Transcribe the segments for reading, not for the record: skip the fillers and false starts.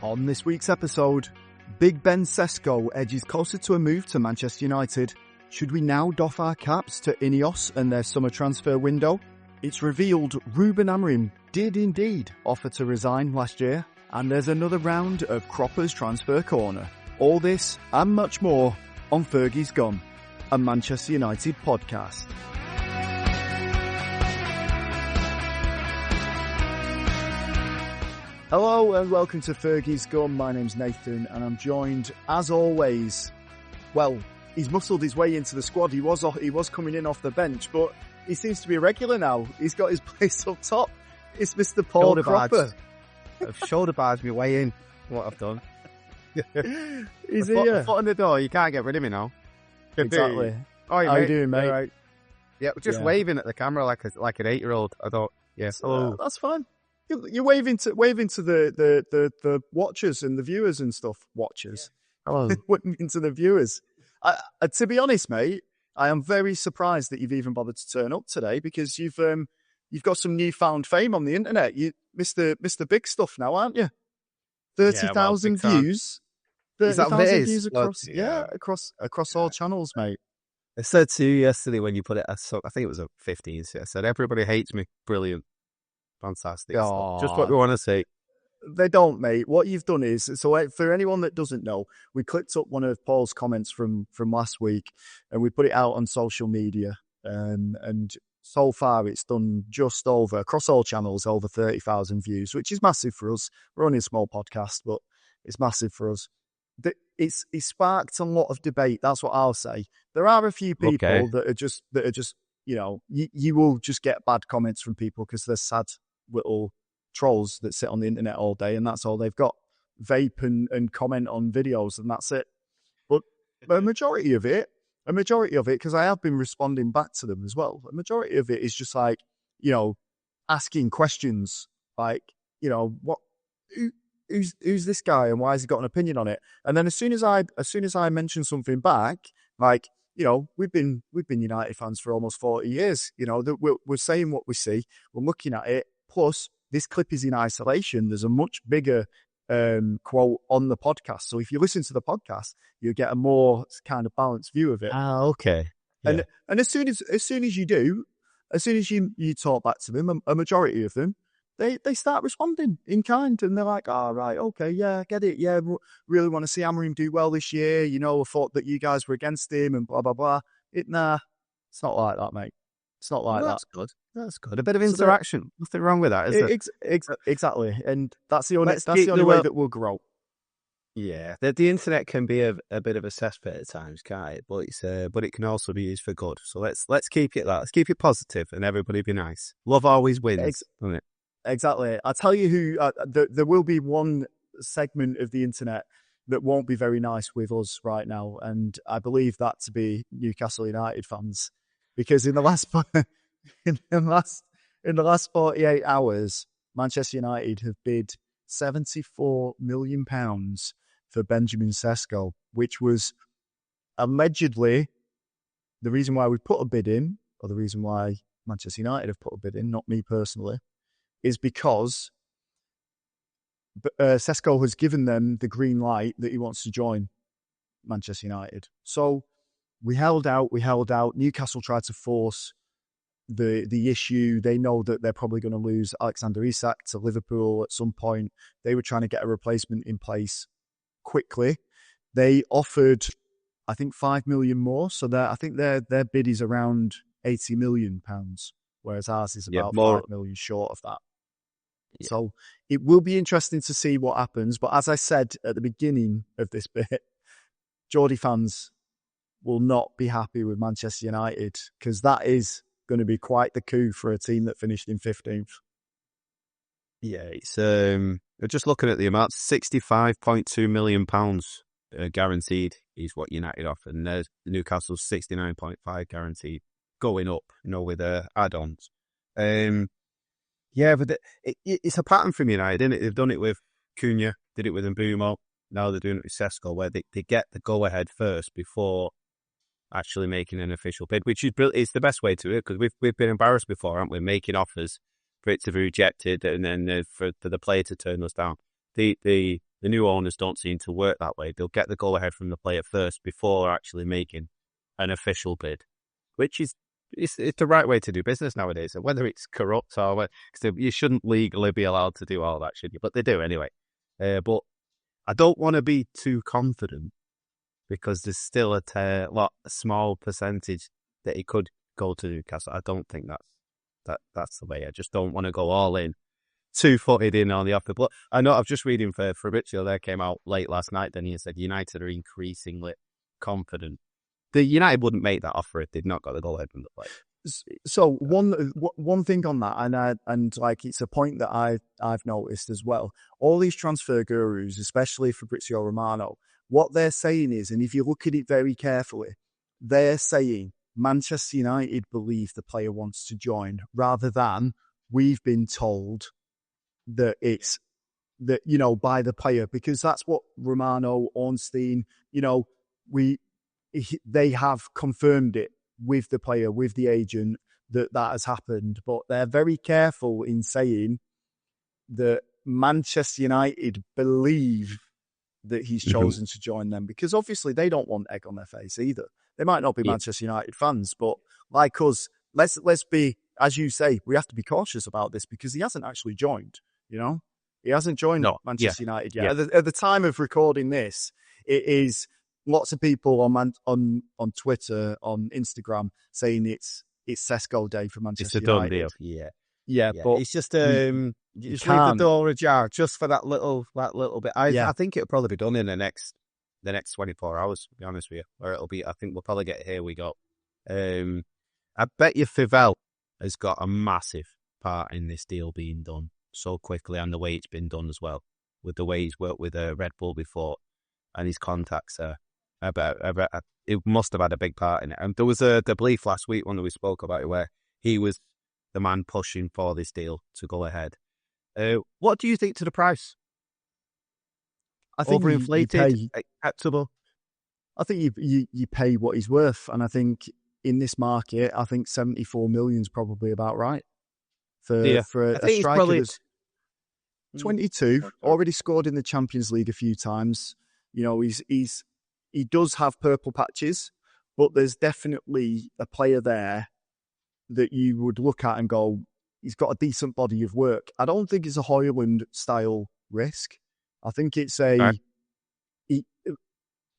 On this week's episode, big Ben Sesko edges closer to a move to Manchester United. Should we now doff our caps to Ineos and their summer transfer window? It's revealed Ruben Amorim did indeed offer to resign last year, and there's another round of Cropper's Transfer Corner. All this and much more on Fergie's Gone, a Manchester United podcast. Hello and welcome to Fergie's Gone. My name's Nathan and I'm joined, as always, well, he's muscled his way into the squad. He was coming in off the bench, but he seems to be a regular now. He's got his place up top. It's Mr. Paul Cropper. I've shoulder barged my way in, what I've done. He's here. Foot on the door, you can't get rid of me now. Exactly. Oh, How you doing, mate? Right. Yeah, just waving at the camera like an 8-year-old. I thought, yes, hello. That's fine. You're waving to the watchers and the viewers and stuff. Watchers. Hello. Waving to the viewers. To be honest, mate, I am very surprised that you've even bothered to turn up today because you've got some newfound fame on the internet. You Mr. Big Stuff now, aren't you? 30,000 views. 30,000 views across all channels, mate. I said to you yesterday when you put it, I think it was a 15. So I said, everybody hates me. Brilliant. Fantastic. Just what we want to see. They don't, mate. What you've done is, so for anyone that doesn't know, we clipped up one of Paul's comments from last week and we put it out on social media. And so far it's done just over, across all channels, over 30,000 views, which is massive for us. We're only a small podcast, but it's massive for us. It's sparked a lot of debate. That's what I'll say. There are a few people that are just, you know, you will just get bad comments from people because they're sad little trolls that sit on the internet all day and that's all they've got. Vape and comment on videos and that's it. But a majority of it, because I have been responding back to them as well, a majority of it is just like, you know, asking questions like, you know, who's this guy and why has he got an opinion on it? And then as soon as I mention something back, like, you know, we've been United fans for almost 40 years. You know, we're saying what we see, we're looking at it. Plus, this clip is in isolation. There's a much bigger quote on the podcast. So if you listen to the podcast, you get a more kind of balanced view of it. Ah, okay. Yeah. And as soon as you talk back to them, a majority of them, they start responding in kind, and they're like, "Oh, right, okay, yeah, get it, yeah, really want to see Amorim do well this year. You know, I thought that you guys were against him, and blah blah blah." It's not like that, mate. It's not like that. That's good. That's good. A bit of interaction. Nothing wrong with that, is there? Exactly, and that's the only way that we'll grow. Yeah, the internet can be a bit of a cesspit at times, can't it? But it can also be used for good. So let's keep it that. Let's keep it positive, and everybody be nice. Love always wins, doesn't it? Exactly. I'll tell you who, there will be one segment of the internet that won't be very nice with us right now. And I believe that to be Newcastle United fans, because in the last 48 hours, Manchester United have bid £74 million for Benjamin Sesko, which was allegedly the reason why we put a bid in, or the reason why Manchester United have put a bid in, not me personally, is because Sesko has given them the green light that he wants to join Manchester United. So we held out. Newcastle tried to force the issue. They know that they're probably going to lose Alexander Isak to Liverpool at some point. They were trying to get a replacement in place quickly. They offered, I think, £5 million more. So I think their bid is around £80 million, whereas ours is about £5 million short of that. Yeah. So it will be interesting to see what happens. But as I said at the beginning of this bit, Geordie fans will not be happy with Manchester United because that is going to be quite the coup for a team that finished in 15th. Yeah, it's just looking at the amount, £65.2 million guaranteed is what United offer, and there's Newcastle's 69.5 guaranteed, going up, you know, with add-ons. Yeah, but it's a pattern from United, isn't it? They've done it with Cunha, did it with Mbumo, now they're doing it with Sesko, where they get the go-ahead first before actually making an official bid, which is the best way to do it, because we've been embarrassed before, haven't we, making offers for it to be rejected and then for the player to turn us down. The the new owners don't seem to work that way. They'll get the go-ahead from the player first before actually making an official bid, which is it's the right way to do business nowadays. And whether it's corrupt or because you shouldn't legally be allowed to do all that, should you? But they do anyway. But I don't want to be too confident because there's still a small percentage that he could go to Newcastle. I don't think that's the way. I just don't want to go all in, 2-footed in on the offer. But I know I've just reading for Fabrizio there came out late last night. Then he said United are increasingly confident. The United wouldn't make that offer if they'd not got the go ahead from the player. So one thing on that, and like it's a point that I've noticed as well. All these transfer gurus, especially Fabrizio Romano, what they're saying is, and if you look at it very carefully, they're saying Manchester United believe the player wants to join, rather than we've been told that it's that by the player, because that's what Romano, Ornstein, they have confirmed it with the player, with the agent, that has happened. But they're very careful in saying that Manchester United believe that he's chosen to join them, because obviously they don't want egg on their face either. They might not be Manchester United fans, but like us, let's be, as you say, we have to be cautious about this because he hasn't actually joined. He hasn't joined Manchester United yet. Yeah. At the time of recording this, it is lots of people on Twitter, on Instagram, saying it's Sesko day for Manchester It's a done United. deal. Yeah, but it's just you just leave the door ajar just for that little bit. I think it'll probably be done in the next 24 hours. To be honest with you, or it'll be. I think we'll probably get Here We Go. I bet you Fivel has got a massive part in this deal being done so quickly, and the way it's been done as well, with the way he's worked with Red Bull before and his contacts. It must have had a big part in it. And there was the belief last week when we spoke about it where he was the man pushing for this deal to go ahead. What do you think to the price? I think overinflated, acceptable. I think you pay what he's worth, and I think in this market, I think 74 million is probably about right for a striker that's 22, already scored in the Champions League a few times. He does have purple patches, but there's definitely a player there that you would look at and go, he's got a decent body of work. I don't think it's a Højlund style risk. I think it's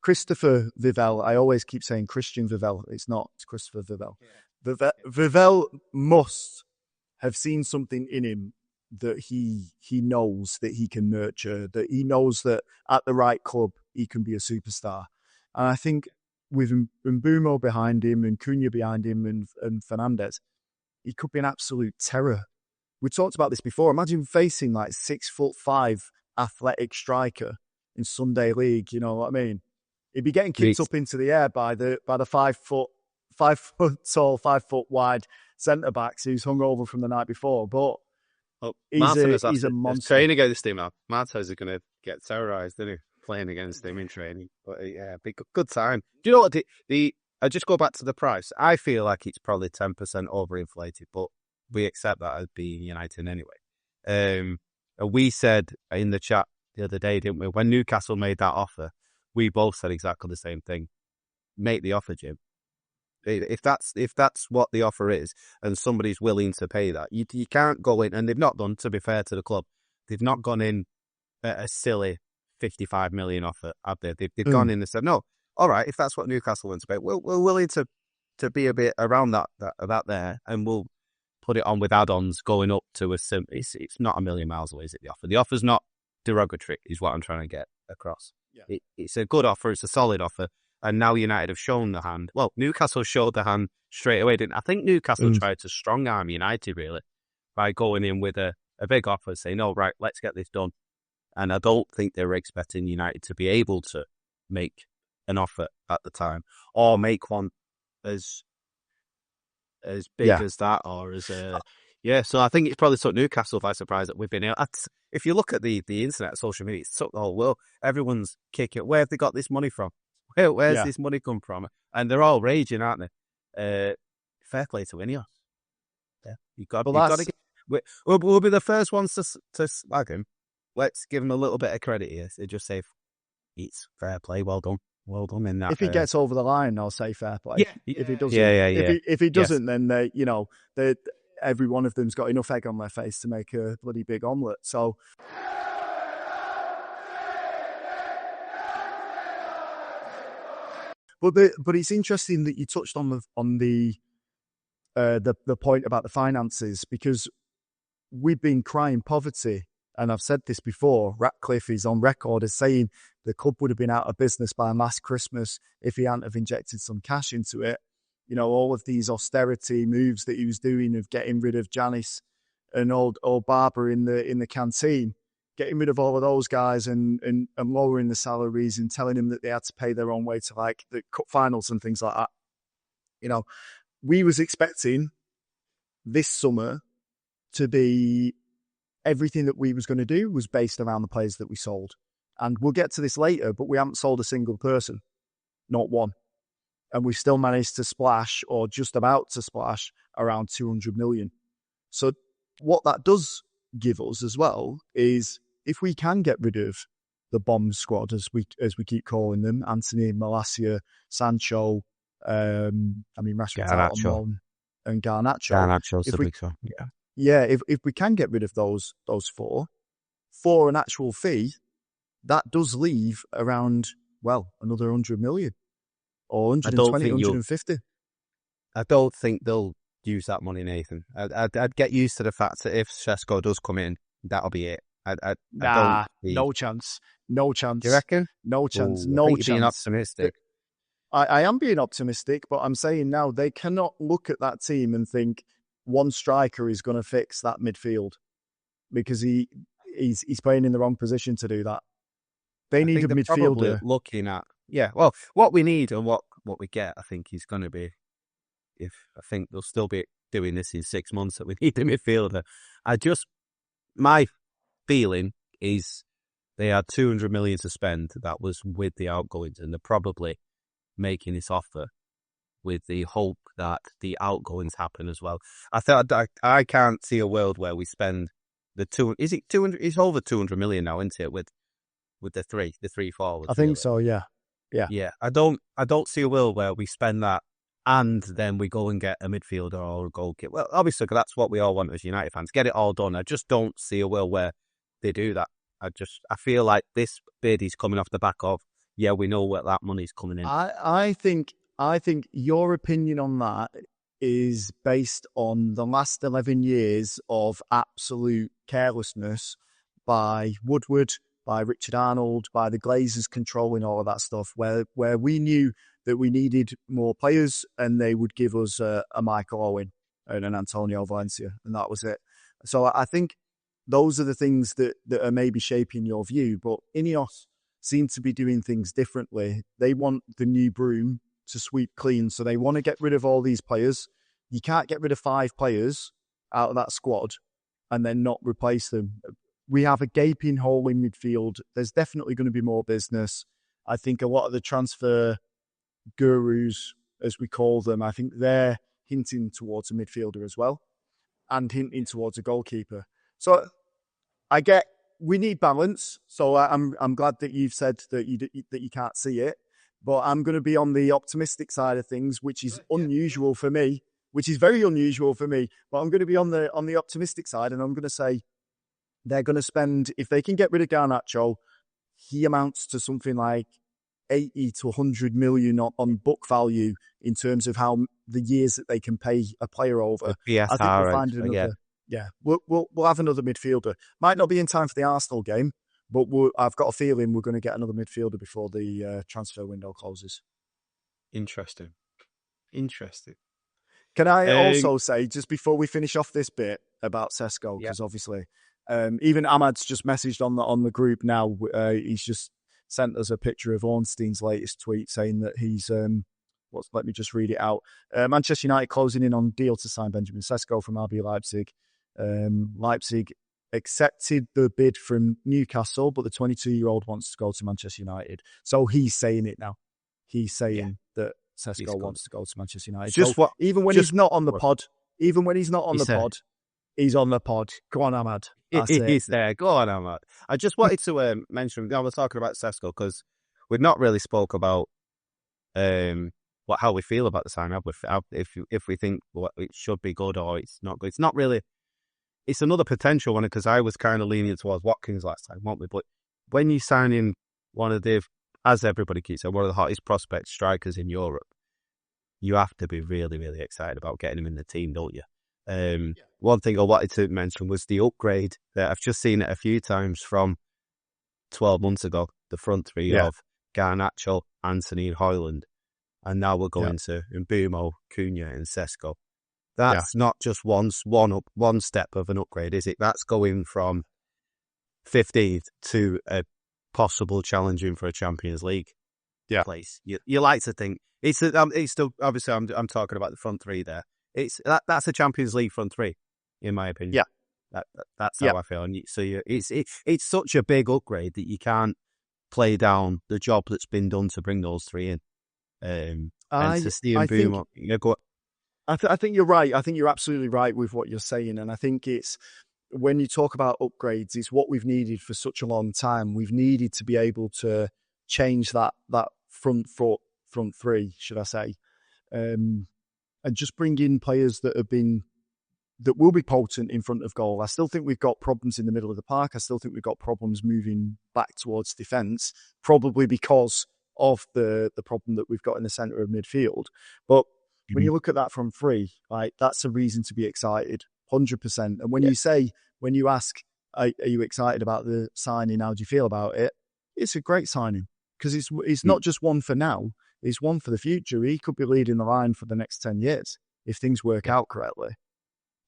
Christopher Vivell. I always keep saying Christian Vivell. It's not. It's Christopher Vivell. Yeah. Vivell must have seen something in him that he knows that he can nurture, that he knows that at the right club he can be a superstar. And I think with Mbeumo behind him and Cunha behind him and Fernandes, he could be an absolute terror. We talked about this before. Imagine facing like 6'5" athletic striker in Sunday League. You know what I mean? He'd be getting kicked up into the air by the 5 foot tall, 5 foot wide centre backs who's hung over from the night before. But he's a monster. Training against him now. Martinez is going to get terrorised, isn't he? Playing against him in training. But yeah, big good time. Do you know what I just go back to the price. I feel like it's probably 10% overinflated, but we accept that as being United anyway. We said in the chat the other day, didn't we? When Newcastle made that offer, we both said exactly the same thing. Make the offer, Jim. If that's what the offer is, and somebody's willing to pay that, you can't go in. And they've not done. To be fair to the club, they've not gone in at a silly 55 million offer, have they? They've gone in and said, no, all right, if that's what Newcastle wants to pay, we're willing to be a bit around that there, and we'll put it on with add-ons going up to it's not a million miles away, is it, the offer? The offer's not derogatory, is what I'm trying to get across. Yeah. It's a good offer, it's a solid offer, and now United have shown the hand. Well, Newcastle showed the hand straight away, didn't I? I think Newcastle tried to strong-arm United, really, by going in with a big offer, saying, no, right, let's get this done. And I don't think they were expecting United to be able to make an offer at the time, or make one as big as that, or as so I think it's probably took Newcastle by surprise that we've been able. If you look at the internet, social media, it's took the whole world. Everyone's kicking. Where have they got this money from? Where's this money come from? And they're all raging, aren't they? Fair play to Ineos. Yeah, you've got to get. We'll be the first ones to slag him. let's give him a little bit of credit here. So just say it's fair play. Well done in that. If he gets over the line, I'll say fair play. Yeah, If he doesn't, yeah. If he doesn't, then every one of them's got enough egg on their face to make a bloody big omelette. So. But it's interesting that you touched on the point about the finances, because we've been crying poverty, and I've said this before. Ratcliffe is on record as saying the club would have been out of business by last Christmas if he hadn't have injected some cash into it. You know, all of these austerity moves that he was doing of getting rid of Janice and old Barber in the canteen, getting rid of all of those guys and lowering the salaries and telling them that they had to pay their own way to like the cup finals and things like that. You know, we was expecting this summer to be everything that we was going to do was based around the players that we sold. And we'll get to this later, but we haven't sold a single person, not one. And we still managed to splash, or just about to splash, around 200 million. So what that does give us as well is, if we can get rid of the bomb squad, as we keep calling them, Anthony, Malacia, Sancho, Rashford's out on loan, and Garnacho. If we can get rid of those four for an actual fee, that does leave around, another 100 million or 120, 150. I don't think they'll use that money, Nathan. I'd get used to the fact that if Sesko does come in, that'll be it. No chance. Do you reckon? No chance. Ooh, no I think chance. You're being optimistic. I am being optimistic, but I'm saying now they cannot look at that team and think one striker is going to fix that midfield, because he's playing in the wrong position to do that. They need a midfielder. Looking at what we need and what we get, I think is going to be. I think they'll still be doing this in 6 months, that we need a midfielder. My feeling is they had 200 million to spend. That was with the outgoings, and they're probably making this offer with the hope that the outgoings happen as well. I can't see a world where we spend the 200. Is it 200? It's over 200 million now, isn't it? With the three forwards. I think so. Yeah. I don't see a world where we spend that and then we go and get a midfielder or a goalkeeper. Well, obviously, that's what we all want as United fans. Get it all done. I just don't see a world where they do that. I feel like this bid is coming off the back of, we know where that money's coming in. I think your opinion on that is based on the last 11 years of absolute carelessness by Woodward, by Richard Arnold, by the Glazers controlling all of that stuff, where we knew that we needed more players and they would give us a Michael Owen and an Antonio Valencia, and that was it. So I think those are the things that are maybe shaping your view, but Ineos seem to be doing things differently. They want the new broom to sweep clean, so they want to get rid of all these players. You can't get rid of 5 players out of that squad and then not replace them. We have a gaping hole in midfield. There's definitely going to be more business. I think a lot of the transfer gurus, as we call them, I think they're hinting towards a midfielder as well and hinting towards a goalkeeper. So we need balance. So I'm glad that you've said that you can't see it, but I'm going to be on the optimistic side of things, which is unusual for me, which is very unusual for me. But I'm going to be on the optimistic side, and I'm going to say they're going to spend, if they can get rid of Garnacho, he amounts to something like 80 to 100 million on book value in terms of how the years that they can pay a player over. I think we'll find another. Yeah, we'll have another midfielder. Might not be in time for the Arsenal game, but I've got a feeling we're going to get another midfielder before the transfer window closes. Interesting. Can I also say, just before we finish off this bit about Sesko, because obviously, even Ahmad's just messaged on the group now. He's just sent us a picture of Ornstein's latest tweet saying that he's let me just read it out. Manchester United closing in on deal to sign Benjamin Sesko from RB Leipzig. Leipzig accepted the bid from Newcastle, but the 22-year-old wants to go to Manchester United. So he's saying it now. He's saying that Sesko wants to go to Manchester United. Even when he's not on the pod, he's on the pod. Go on, Ahmad. That's it. He's there. Go on, Ahmad. I just wanted to mention, I was talking about Sesko because we've not really spoke about how we feel about the sign up. If we think it should be good or it's not good. It's not really. It's another potential one because I was kind of leaning towards Watkins last time, weren't we? But when you sign in one of the, as everybody keeps saying, one of the hottest prospect strikers in Europe, you have to be really, really excited about getting him in the team, don't you? One thing I wanted to mention was the upgrade that I've just seen it a few times from 12 months ago, the front three of Garnacho, Anthony and Højlund. And now we're going to Mbeumo, Cunha and Sesko. That's not just one step of an upgrade, is it? That's going from 15th to a possible challenging for a Champions League place. You like to think it's still obviously I'm talking about the front three there. That's a Champions League front three, in my opinion. That's how I feel. And it's such a big upgrade that you can't play down the job that's been done to bring those three in. And to see Mbeumo, go. I think you're right. I think you're absolutely right with what you're saying. And I think it's, when you talk about upgrades, it's what we've needed for such a long time. We've needed to be able to change that front three, should I say, and just bring in players that will be potent in front of goal. I still think we've got problems in the middle of the park. I still think we've got problems moving back towards defence, probably because of the problem that we've got in the centre of midfield. But when you look at that from three, like, that's a reason to be excited, 100%. And when you ask, are you excited about the signing? How do you feel about it? It's a great signing because it's not just one for now. It's one for the future. He could be leading the line for the next 10 years if things work out correctly.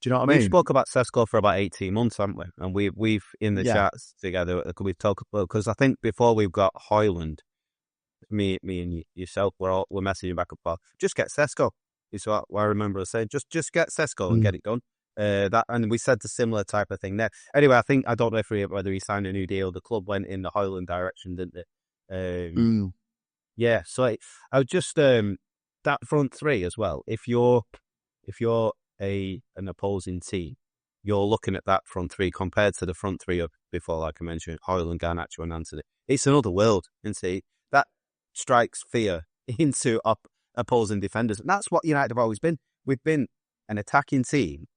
Do you know what I mean? We spoke about Sesko for about 18 months, haven't we? And we've in the chats together, we've talked about, because I think before we've got Højlund, me and yourself, we're messaging back and forth. Just get Sesko. Is what I remember us saying. Just get Sesko and get it done. And we said the similar type of thing there. Anyway, I don't know whether he signed a new deal. The club went in the Højlund direction, didn't they? Yeah. So I would just that front three as well. If you're an opposing team, you're looking at that front three compared to the front three of before, like I mentioned, Højlund, Garnacho, and Anthony. It's another world, isn't it? That strikes fear into opposing defenders. And that's what United have always been. We've been an attacking team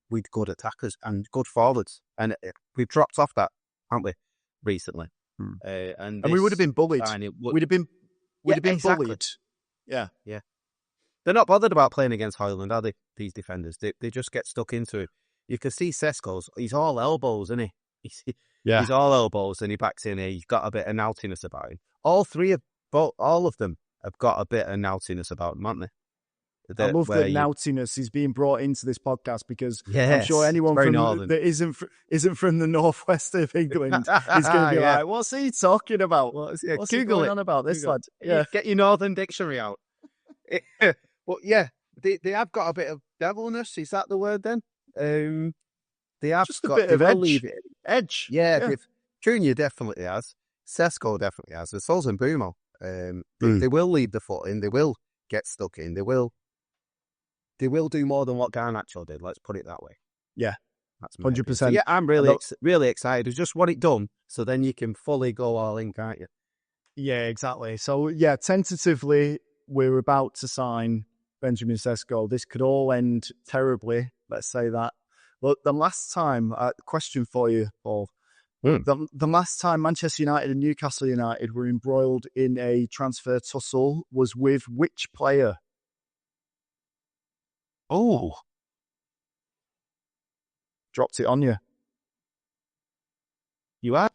with good attackers and good forwards. And we've dropped off that, haven't we, recently? And we would have been bullied. We'd have been bullied. Yeah. Yeah. They're not bothered about playing against Højlund, are they, these defenders? They just get stuck into it. You can see Sesko's, he's all elbows, isn't he? He's all elbows and he backs in here. He's got a bit of naughtiness about him. All of them have got a bit of naughtiness about them, haven't they? I love that naughtiness is being brought into this podcast because I'm sure anyone that isn't from the northwest of England is going to be like, what's he talking about? What's he going on about, this lad? Yeah. Get your Northern Dictionary out. But yeah, they have got a bit of devilness. Is that the word then? They have just a bit of edge. Yeah. Cunha definitely has. Sesko definitely has. So's Mbeumo. They will leave the foot in. They will get stuck in. They will do more than what Garnacho did. Let's put it that way. Yeah, that's 100%. So yeah, I'm really excited. It's just want it done, so then you can fully go all in, can't you? Yeah, exactly. So yeah, tentatively, we're about to sign Benjamin Sesko. This could all end terribly. Let's say that. Look, the last time, question for you, Paul. The last time Manchester United and Newcastle United were embroiled in a transfer tussle was with which player? Oh. Dropped it on you. You have?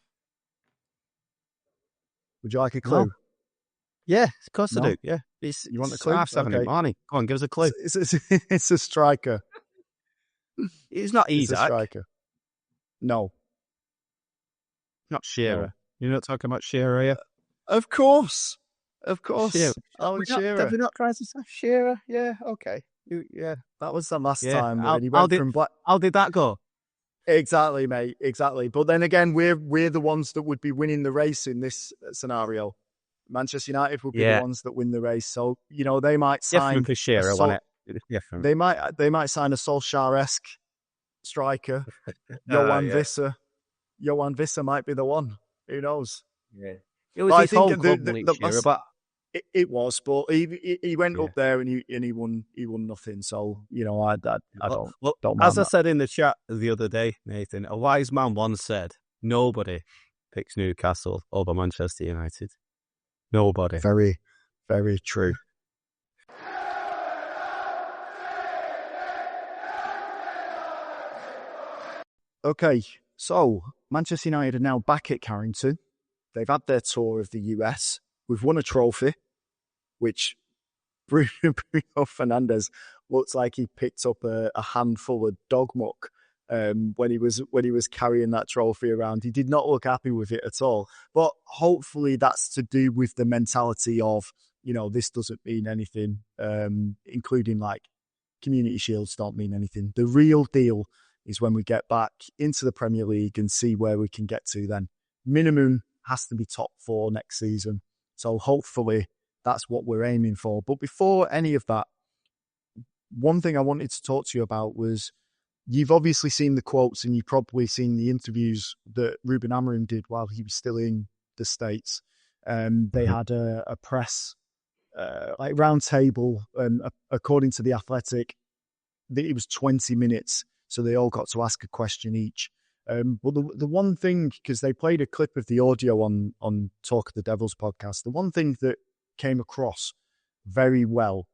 Would you like a clue? No. Yeah, of course I do. Yeah. You want a clue? 7:30 in the morning. Go on, give us a clue. It's a striker. It's not Isak. It's a striker. No. Not Shearer. No. You're not talking about Shearer, are you? Of course. Shearer. Alan Shearer. Have we not tried to say Shearer? Yeah, okay. Yeah. That was the last time when he went from Black. How did that go? Exactly, mate. Exactly. But then again, we're the ones that would be winning the race in this scenario. Manchester United would be the ones that win the race. So, they might sign for Shearer, wasn't it? They might sign a Solskjaer-esque striker, Johan Visser. Johan Visser might be the one. Who knows? Yeah. It was But I his think home club next year, but it was, but he went up there and he won nothing. So I don't as mind I that. said in the chat the other day, Nathan, a wise man once said, "Nobody picks Newcastle over Manchester United. Nobody." Very, very true. Okay, so Manchester United are now back at Carrington. They've had their tour of the US. We've won a trophy, which Bruno Fernandes looks like he picked up a handful of dog muck when he was carrying that trophy around. He did not look happy with it at all. But hopefully that's to do with the mentality of, this doesn't mean anything, including like community shields don't mean anything. The real deal is when we get back into the Premier League and see where we can get to then. Minimum has to be top 4 next season. So hopefully that's what we're aiming for. But before any of that, one thing I wanted to talk to you about was, you've obviously seen the quotes and you've probably seen the interviews that Ruben Amorim did while he was still in the States. They had a press round table, according to The Athletic, it was 20 minutes. So they all got to ask a question each. But the one thing, because they played a clip of the audio on Talk of the Devils podcast, the one thing that came across very well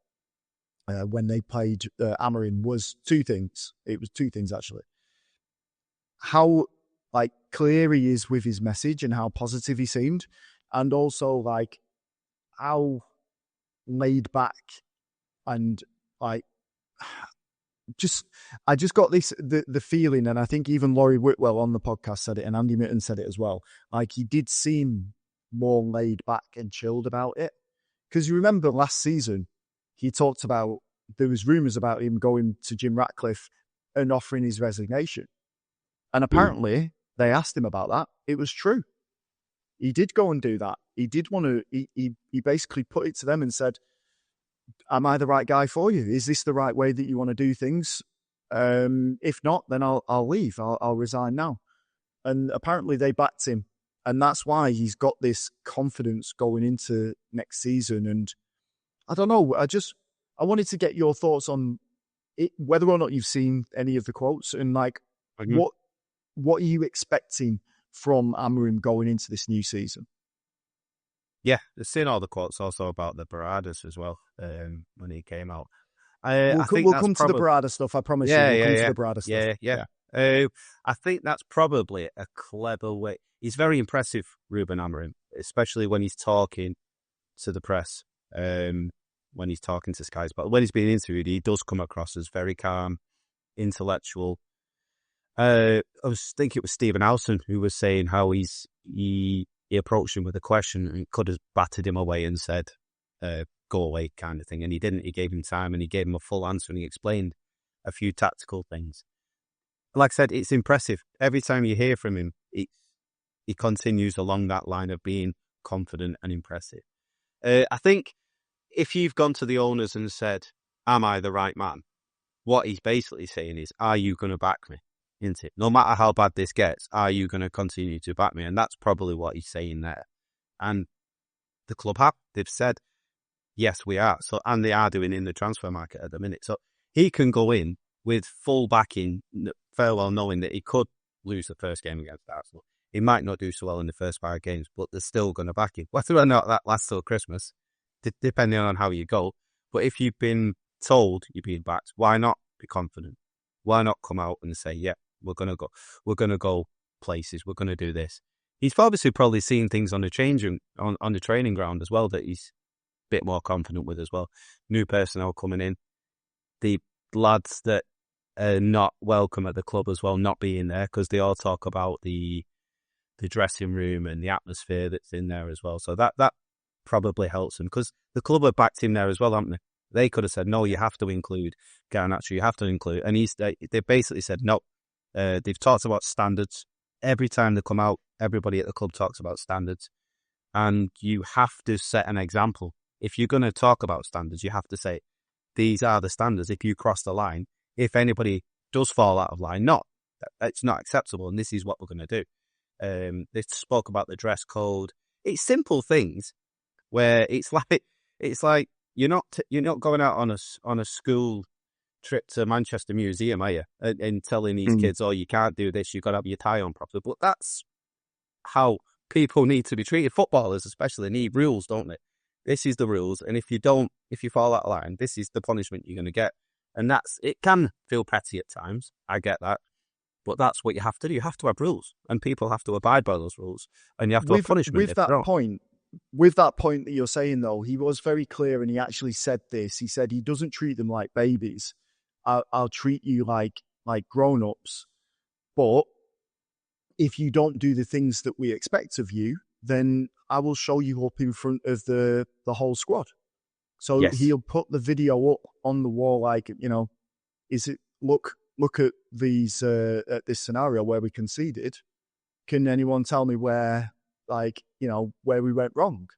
when they played Amorim was 2 things. It was 2 things, actually. How clear he is with his message and how positive he seemed, and also how laid back and I just got the feeling, and I think even Laurie Whitwell on the podcast said it, and Andy Mitten said it as well. He did seem more laid back and chilled about it. Because you remember last season, he talked about, there was rumours about him going to Jim Ratcliffe and offering his resignation. And apparently they asked him about that. It was true. He did go and do that. He did want to, he basically put it to them and said, am I the right guy for you? Is this the right way that you want to do things? If not, then I'll leave. I'll resign now. And apparently they backed him. And that's why he's got this confidence going into next season. And I don't know, I wanted to get your thoughts on it, whether or not you've seen any of the quotes, and what are you expecting from Amorim going into this new season? Yeah, I've seen all the quotes also about the Baradas as well when he came out. We'll come to the Barada stuff, I promise you. We'll come to the Barada stuff. Yeah. I think that's probably a clever way. He's very impressive, Ruben Amorim, especially when he's talking to the press, when he's talking to Sky Sports. When he's being interviewed, he does come across as very calm, intellectual. I think it was Stephen Alson who was saying how he approached him with a question and could have battered him away and said, go away kind of thing. And he didn't. He gave him time and he gave him a full answer and he explained a few tactical things. Like I said, it's impressive. Every time you hear from him, he continues along that line of being confident and impressive. I think if you've gone to the owners and said, am I the right man? What he's basically saying is, are you going to back me? Isn't it? No matter how bad this gets, are you going to continue to back me? And that's probably what he's saying there. And the club they've said, yes, we are. So, and they are doing in the transfer market at the minute. So he can go in with full backing, fair well knowing that he could lose the first game against Arsenal. He might not do so well in the first 5 games, but they're still going to back him. Whether or not that lasts till Christmas, depending on how you go. But if you've been told you're being backed, why not be confident? Why not come out and say, yeah, we're going to go places, we're going to do this. He's obviously probably seen things on the on the training ground as well that he's a bit more confident with as well. New personnel coming in, the lads that are not welcome at the club as well, not being there, because they all talk about the dressing room and the atmosphere that's in there as well. So that probably helps him, because the club have backed him there as well, haven't they? They could have said, no, you have to include Garnacho, you have to include. And they basically said, no. They've talked about standards. Every time they come out, everybody at the club talks about standards. And you have to set an example. If you're going to talk about standards, you have to say, these are the standards. If you cross the line, if anybody does fall out of line, it's not acceptable, and this is what we're going to do. They spoke about the dress code. It's simple things where it's like you're not going out on a school trip to Manchester Museum, are you? And telling these kids, oh, you can't do this, you've got to have your tie on properly. But that's how people need to be treated. Footballers especially need rules, don't they? This is the rules, and if you fall out of line, this is the punishment you're going to get. And it can feel petty at times. I get that. But that's what you have to do. You have to have rules, and people have to abide by those rules, and you have to have punishment. With that point that you're saying, though, he was very clear, and he actually said this. He said he doesn't treat them like babies. I'll treat you like grown-ups, but if you don't do the things that we expect of you, then I will show you up in front of the whole squad. So Yes. He'll put the video up on the wall, like, is it look at these at this scenario where we conceded. Can anyone tell me where we went wrong?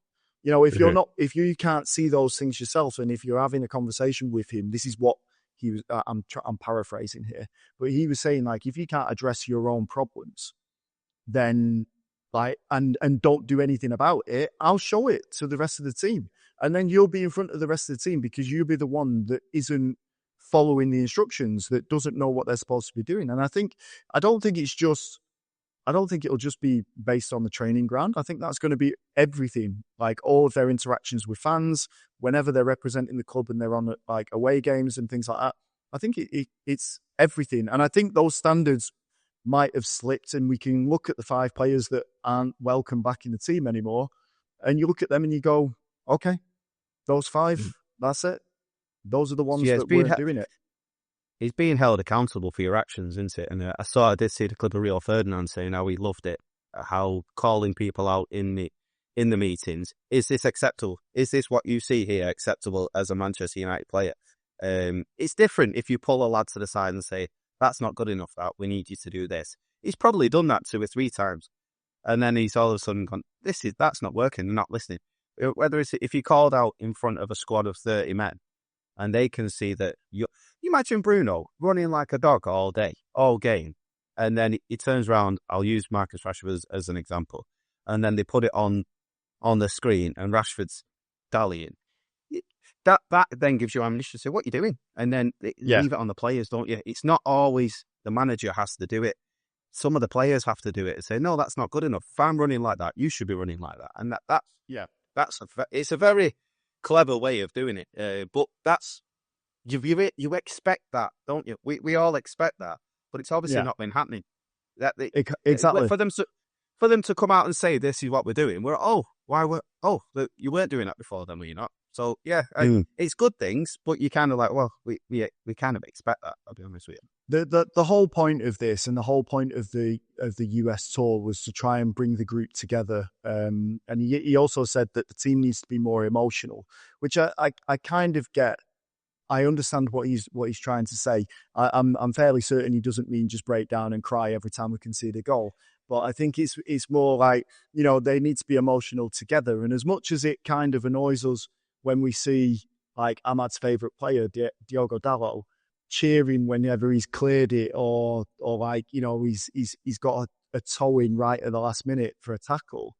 If you can't see those things yourself, and if you're having a conversation with him, this is what he was. I'm paraphrasing here, but he was saying, like, if you can't address your own problems, then and don't do anything about it, I'll show it to the rest of the team, and then you'll be in front of the rest of the team because you'll be the one that isn't following the instructions, that doesn't know what they're supposed to be doing. And I don't think it'll just be based on the training ground. I think that's going to be everything, like all of their interactions with fans, whenever they're representing the club and they're on like away games and things like that. I think it's everything. And I think those standards might have slipped, and we can look at the 5 players that aren't welcome back in the team anymore, and you look at them and you go, okay, those 5, that's it. Those are the ones that weren't doing it. He's being held accountable for your actions, isn't it? And I did see the clip of Rio Ferdinand saying how he loved it, how calling people out in the meetings. Is this acceptable? Is this what you see here acceptable as a Manchester United player? It's different if you pull a lad to the side and say, that's not good enough, that we need you to do this. He's probably done that 2 or 3 times. And then he's all of a sudden gone, that's not working, they're not listening. Whether it's if you called out in front of a squad of 30 men, and they can see that you imagine Bruno running like a dog all day, all game, and then he turns around. I'll use Marcus Rashford as an example, and then they put it on the screen, and Rashford's dallying. That then gives you ammunition to say, what are you doing? And then leave it on the players, don't you? It's not always the manager has to do it. Some of the players have to do it and say, no, that's not good enough. If I'm running like that, you should be running like that. And it's a very clever way of doing it. But that's you expect that, don't you? We all expect that, but it's obviously not been happening. Exactly. For them to come out and say this is what we're doing, you weren't doing that before, then were you not? So it's good things, but you kind of like, well, we kind of expect that. I'll be honest with you. The whole point of this, and the whole point of the US tour, was to try and bring the group together. And he also said that the team needs to be more emotional, which I kind of get. I understand what he's trying to say. I'm fairly certain he doesn't mean just break down and cry every time we concede a goal. But I think it's more like, they need to be emotional together. And as much as it kind of annoys us when we see, like, Ahmad's favourite player, Diogo Dalot, cheering whenever he's cleared it, or like, he's got a toe in right at the last minute for a tackle,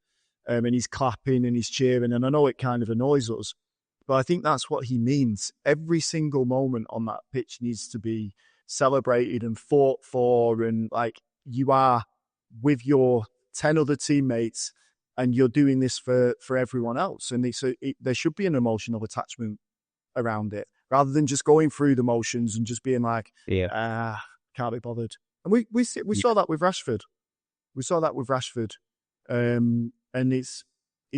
and he's clapping and he's cheering, and I know it kind of annoys us, but I think that's what he means. Every single moment on that pitch needs to be celebrated and fought for, and like, you are with your 10 other teammates and you're doing this for everyone else, and there should be an emotional attachment around it, rather than just going through the motions and just being like, can't be bothered. And we saw that with Rashford. And it's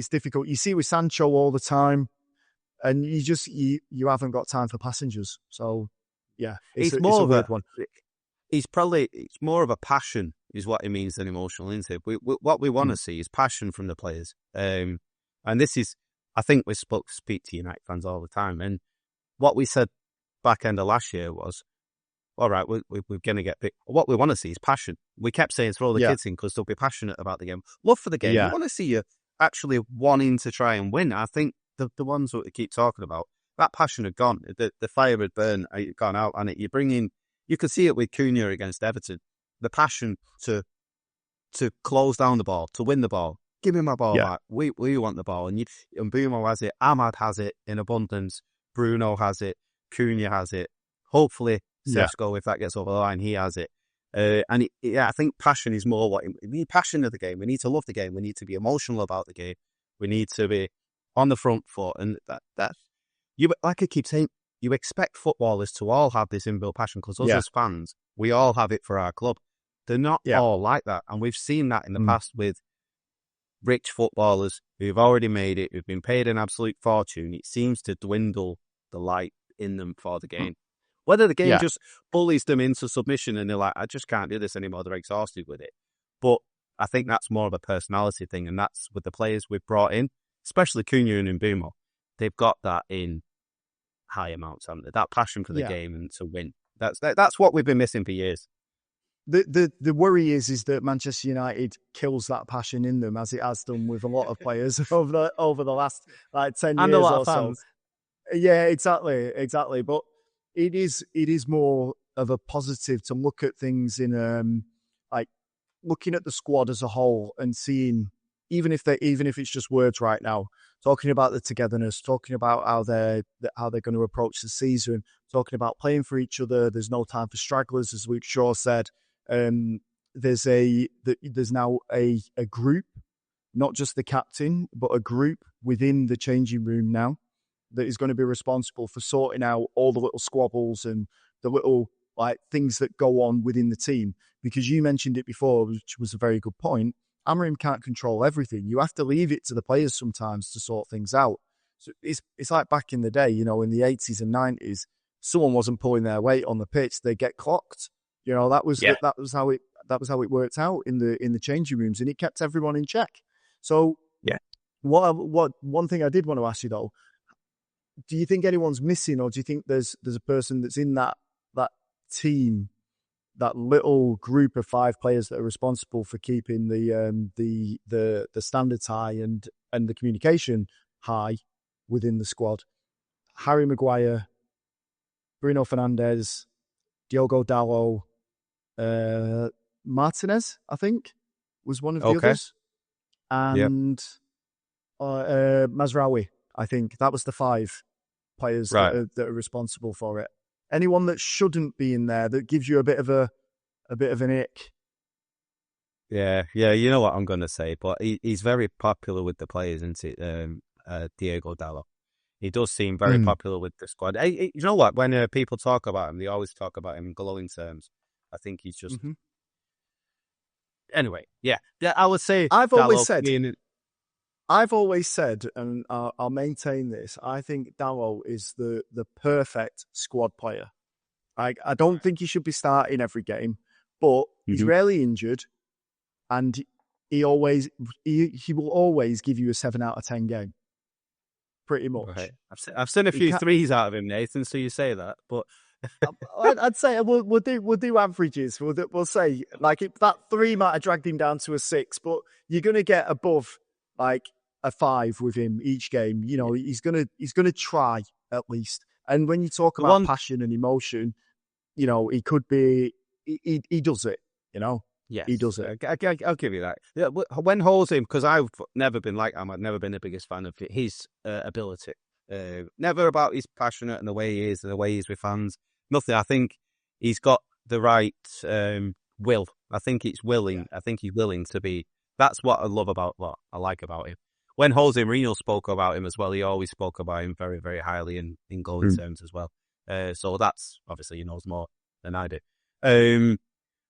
difficult. You see it with Sancho all the time, and you haven't got time for passengers. So it's a weird one. It's more of a passion is what it means than emotional, isn't it? What we want to see is passion from the players. And this is, I think we speak to United fans all the time, and what we said back end of last year was, all right, we're going to get big. What we want to see is passion. We kept saying throw the kids in because they'll be passionate about the game. Love for the game. We want to see you actually wanting to try and win. I think the ones that we keep talking about, that passion had gone. The fire had burned, gone out, and you bring in, you could see it with Cunha against Everton. The passion to to close down the ball, to win the ball. Give me my ball Yeah. back. We want the ball. And Mbeumo has it. Ahmad has it in abundance. Bruno has it. Cunha has it. Hopefully, Yeah. Sesko, if that gets over the line, he has it. I think passion is more what we need. Passion of the game. We need to love the game. We need to be emotional about the game. We need to be on the front foot. And that you, like I keep saying, you expect footballers to all have this inbuilt passion because us as fans, we all have it for our club. They're not all like that. And we've seen that in the past with rich footballers who've already made it, who've been paid an absolute fortune. It seems to dwindle the light in them for the game. Whether the game just bullies them into submission and they're like, I just can't do this anymore. They're exhausted with it. But I think that's more of a personality thing. And that's with the players we've brought in, especially Cunha and Mbeumo. They've got that in high amounts, haven't they? That passion for the game and to win. That's what we've been missing for years. The worry is that Manchester United kills that passion in them, as it has done with a lot of players over the last 10 and years a lot or of fans. so. Yeah, exactly. But it is more of a positive to look at things in looking at the squad as a whole and seeing, even if it's just words right now, talking about the togetherness, talking about how they're going to approach the season, talking about playing for each other. There's no time for stragglers, as Luke Shaw said. There's now a group, not just the captain, but a group within the changing room now that is going to be responsible for sorting out all the little squabbles and the little things that go on within the team. Because you mentioned it before, which was a very good point. Amorim can't control everything. You have to leave it to the players sometimes to sort things out. So it's like back in the day, in the 80s and 90s, someone wasn't pulling their weight on the pitch, they get clocked. That was how it worked out in the changing rooms, and it kept everyone in check. So what one thing I did want to ask you though, do you think anyone's missing, or do you think there's a person that's in that team, that little group of 5 players that are responsible for keeping the standards high and the communication high within the squad? Harry Maguire, Bruno Fernandes, Diogo Dalot, Martinez, I think, was one of the others, and Mazraoui. I think that was the 5 players that are responsible for it. Anyone that shouldn't be in there that gives you a bit of an ick? Yeah, you know what I'm going to say, but he's very popular with the players, isn't it? Diogo Dalot. He does seem very popular with the squad. You know what? When people talk about him, they always talk about him in glowing terms. I think he's just... Anyway, yeah, I would say... I've always said, and I'll maintain this, I think Dalot is the perfect squad player. I don't think he should be starting every game, but he's rarely injured, and he will always give you a 7 out of 10 game. Pretty much. Right. I've seen a few threes out of him, Nathan, so you say that, but... I'd say we'll do averages. We'll say that 3 might have dragged him down to a 6, but you're going to get above a 5 with him each game. He's gonna try at least. And when you talk about passion and emotion, he could be. He does it. Yes, he does it. I'll give you that. Yeah, when Jose, because I've never been like him, I've never been the biggest fan of his ability. Never about his passionate and the way he is and the way he is with fans. Nothing. I think he's got the right will. I think it's willing. Yeah. I think he's willing to be. That's what I love about what I like about him. When Jose Mourinho spoke about him as well, he always spoke about him very, very highly in glowing terms as well. So that's obviously he knows more than I do.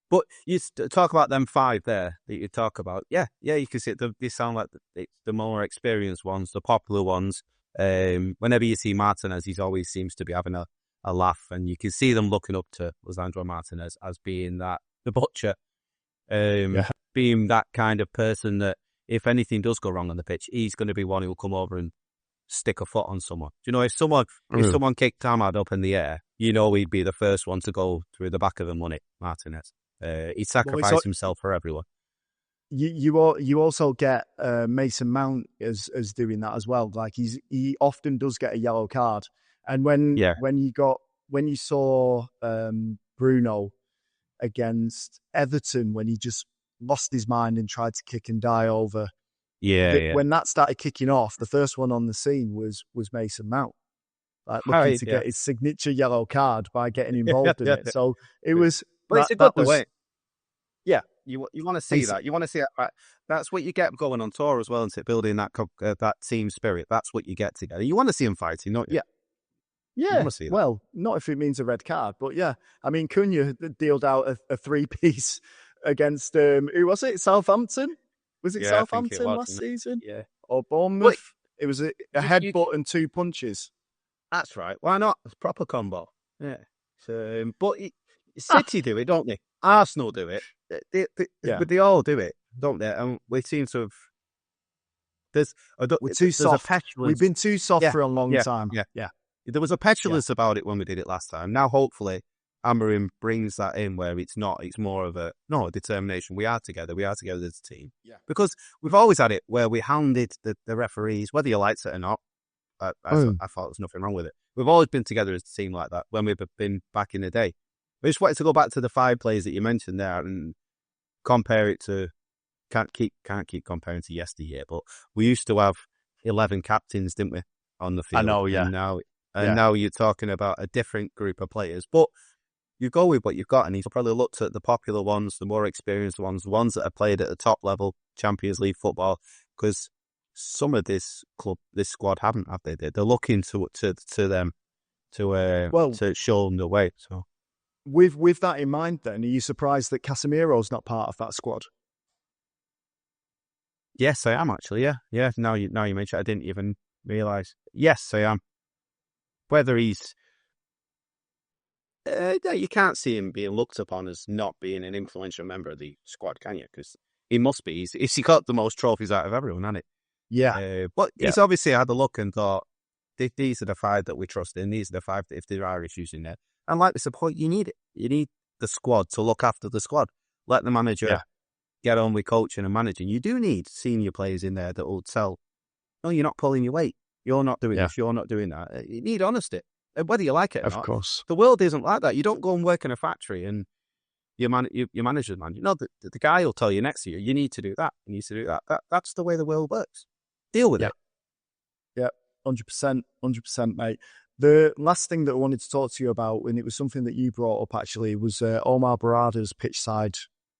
But you talk about them 5 there that you talk about. Yeah, you can see they sound like the more experienced ones, the popular ones. Whenever you see Martinez, he always seems to be having a laugh, and you can see them looking up to Lisandro Martinez as being the butcher, being that kind of person that if anything does go wrong on the pitch, he's going to be one who will come over and stick a foot on someone. If someone kicked Ahmad up in the air, he'd be the first one to go through the back of the money, Martinez. He'd sacrifice himself for everyone. You also get Mason Mount as doing that as well. He often does get a yellow card, and when you saw Bruno against Everton, when he just lost his mind and tried to kick and die over. Yeah. When that started kicking off, the first one on the scene was Mason Mount, like looking to get his signature yellow card by getting involved in it. So it was. But it's a good way. Yeah, you want to see that. You want to see it. That's what you get going on tour as well, isn't it? Building that team spirit. That's what you get together. You want to see them fighting, don't you? Yeah. Yeah, well, not if it means a red card, but yeah. I mean, Cunha dealed out a three-piece against, who was it? Southampton? Was it Southampton last season? Yeah. Or Bournemouth? It was a headbutt and 2 punches. That's right. Why not? It's a proper combo. Yeah. So, but City do it, don't they? Arsenal do it. They all do it, don't they? And we seem to have... We're too soft. We've been too soft for a long time. Yeah. There was a petulance about it when we did it last time. Now, hopefully, Amorim brings that in where it's not. It's more of a determination. We are together. We are together as a team. Yeah. Because we've always had it where we hounded the referees, whether you liked it or not. I thought there was nothing wrong with it. We've always been together as a team like that when we've been back in the day. I just wanted to go back to the 5 players that you mentioned there and compare it to. Can't keep comparing to yesteryear, but we used to have 11 captains, didn't we, on the field? I know, yeah. And now you're talking about a different group of players. But you go with what you've got, and he's probably looked at the popular ones, the more experienced ones, the ones that have played at the top level, Champions League football, because some of this squad haven't, have they? They're looking to them to show them the way. So, with that in mind, then, are you surprised that Casemiro's not part of that squad? Yes, I am actually. Yeah. Now you mention it, I didn't even realise. Yes, I am. Whether he's, you can't see him being looked upon as not being an influential member of the squad, can you? Because he must be. He's got the most trophies out of everyone, hasn't he? Yeah. But he's obviously had a look and thought, these are the 5 that we trust in. These are the 5 that if there are issues in there. And like the support, you need it. You need the squad to look after the squad. Let the manager get on with coaching and managing. You do need senior players in there that will tell, no, you're not pulling your weight. You're not doing this. You're not doing that. You need honesty. Whether you like it or not. Of course. The world isn't like that. You don't go and work in a factory and your manager's man. You know, the guy will tell you next to you, you need to do that. You need to do that. That's the way the world works. Deal with it. Yeah, 100%, mate. The last thing that I wanted to talk to you about, and it was something that you brought up actually, was Omar Barada's pitch side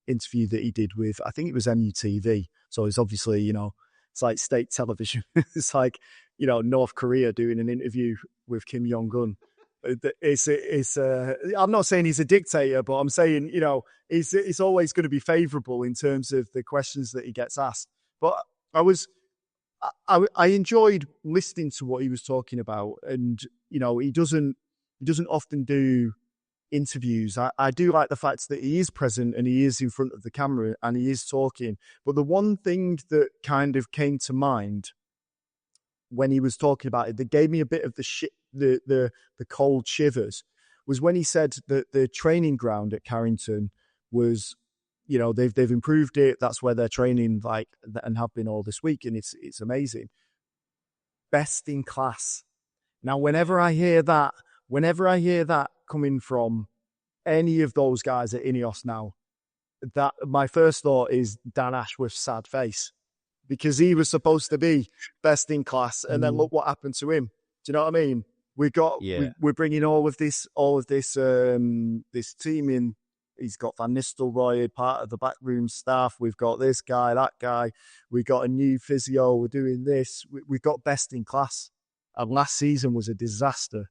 interview that he did with, I think it was MUTV. So it's obviously, it's like state television. It's like, North Korea doing an interview with Kim Jong-un. I'm not saying he's a dictator, but I'm saying, it's always going to be favourable in terms of the questions that he gets asked. But I enjoyed listening to what he was talking about, and he doesn't often do interviews. I do like the fact that he is present and he is in front of the camera and he is talking. But the one thing that kind of came to mind when he was talking about it, that gave me a bit of the cold shivers, was when he said that the training ground at Carrington was, they've improved it. That's where they're training, and have been all this week, and it's amazing. Best in class. Now, whenever I hear that coming from any of those guys at Ineos now, that my first thought is Dan Ashworth's sad face, because he was supposed to be best in class, and then look what happened to him. Do you know what I mean? We're bringing all of this this team in. He's got Van Nistelrooy, part of the backroom staff. We've got this guy, that guy. We've got a new physio. We're doing this. We've got best in class. And last season was a disaster,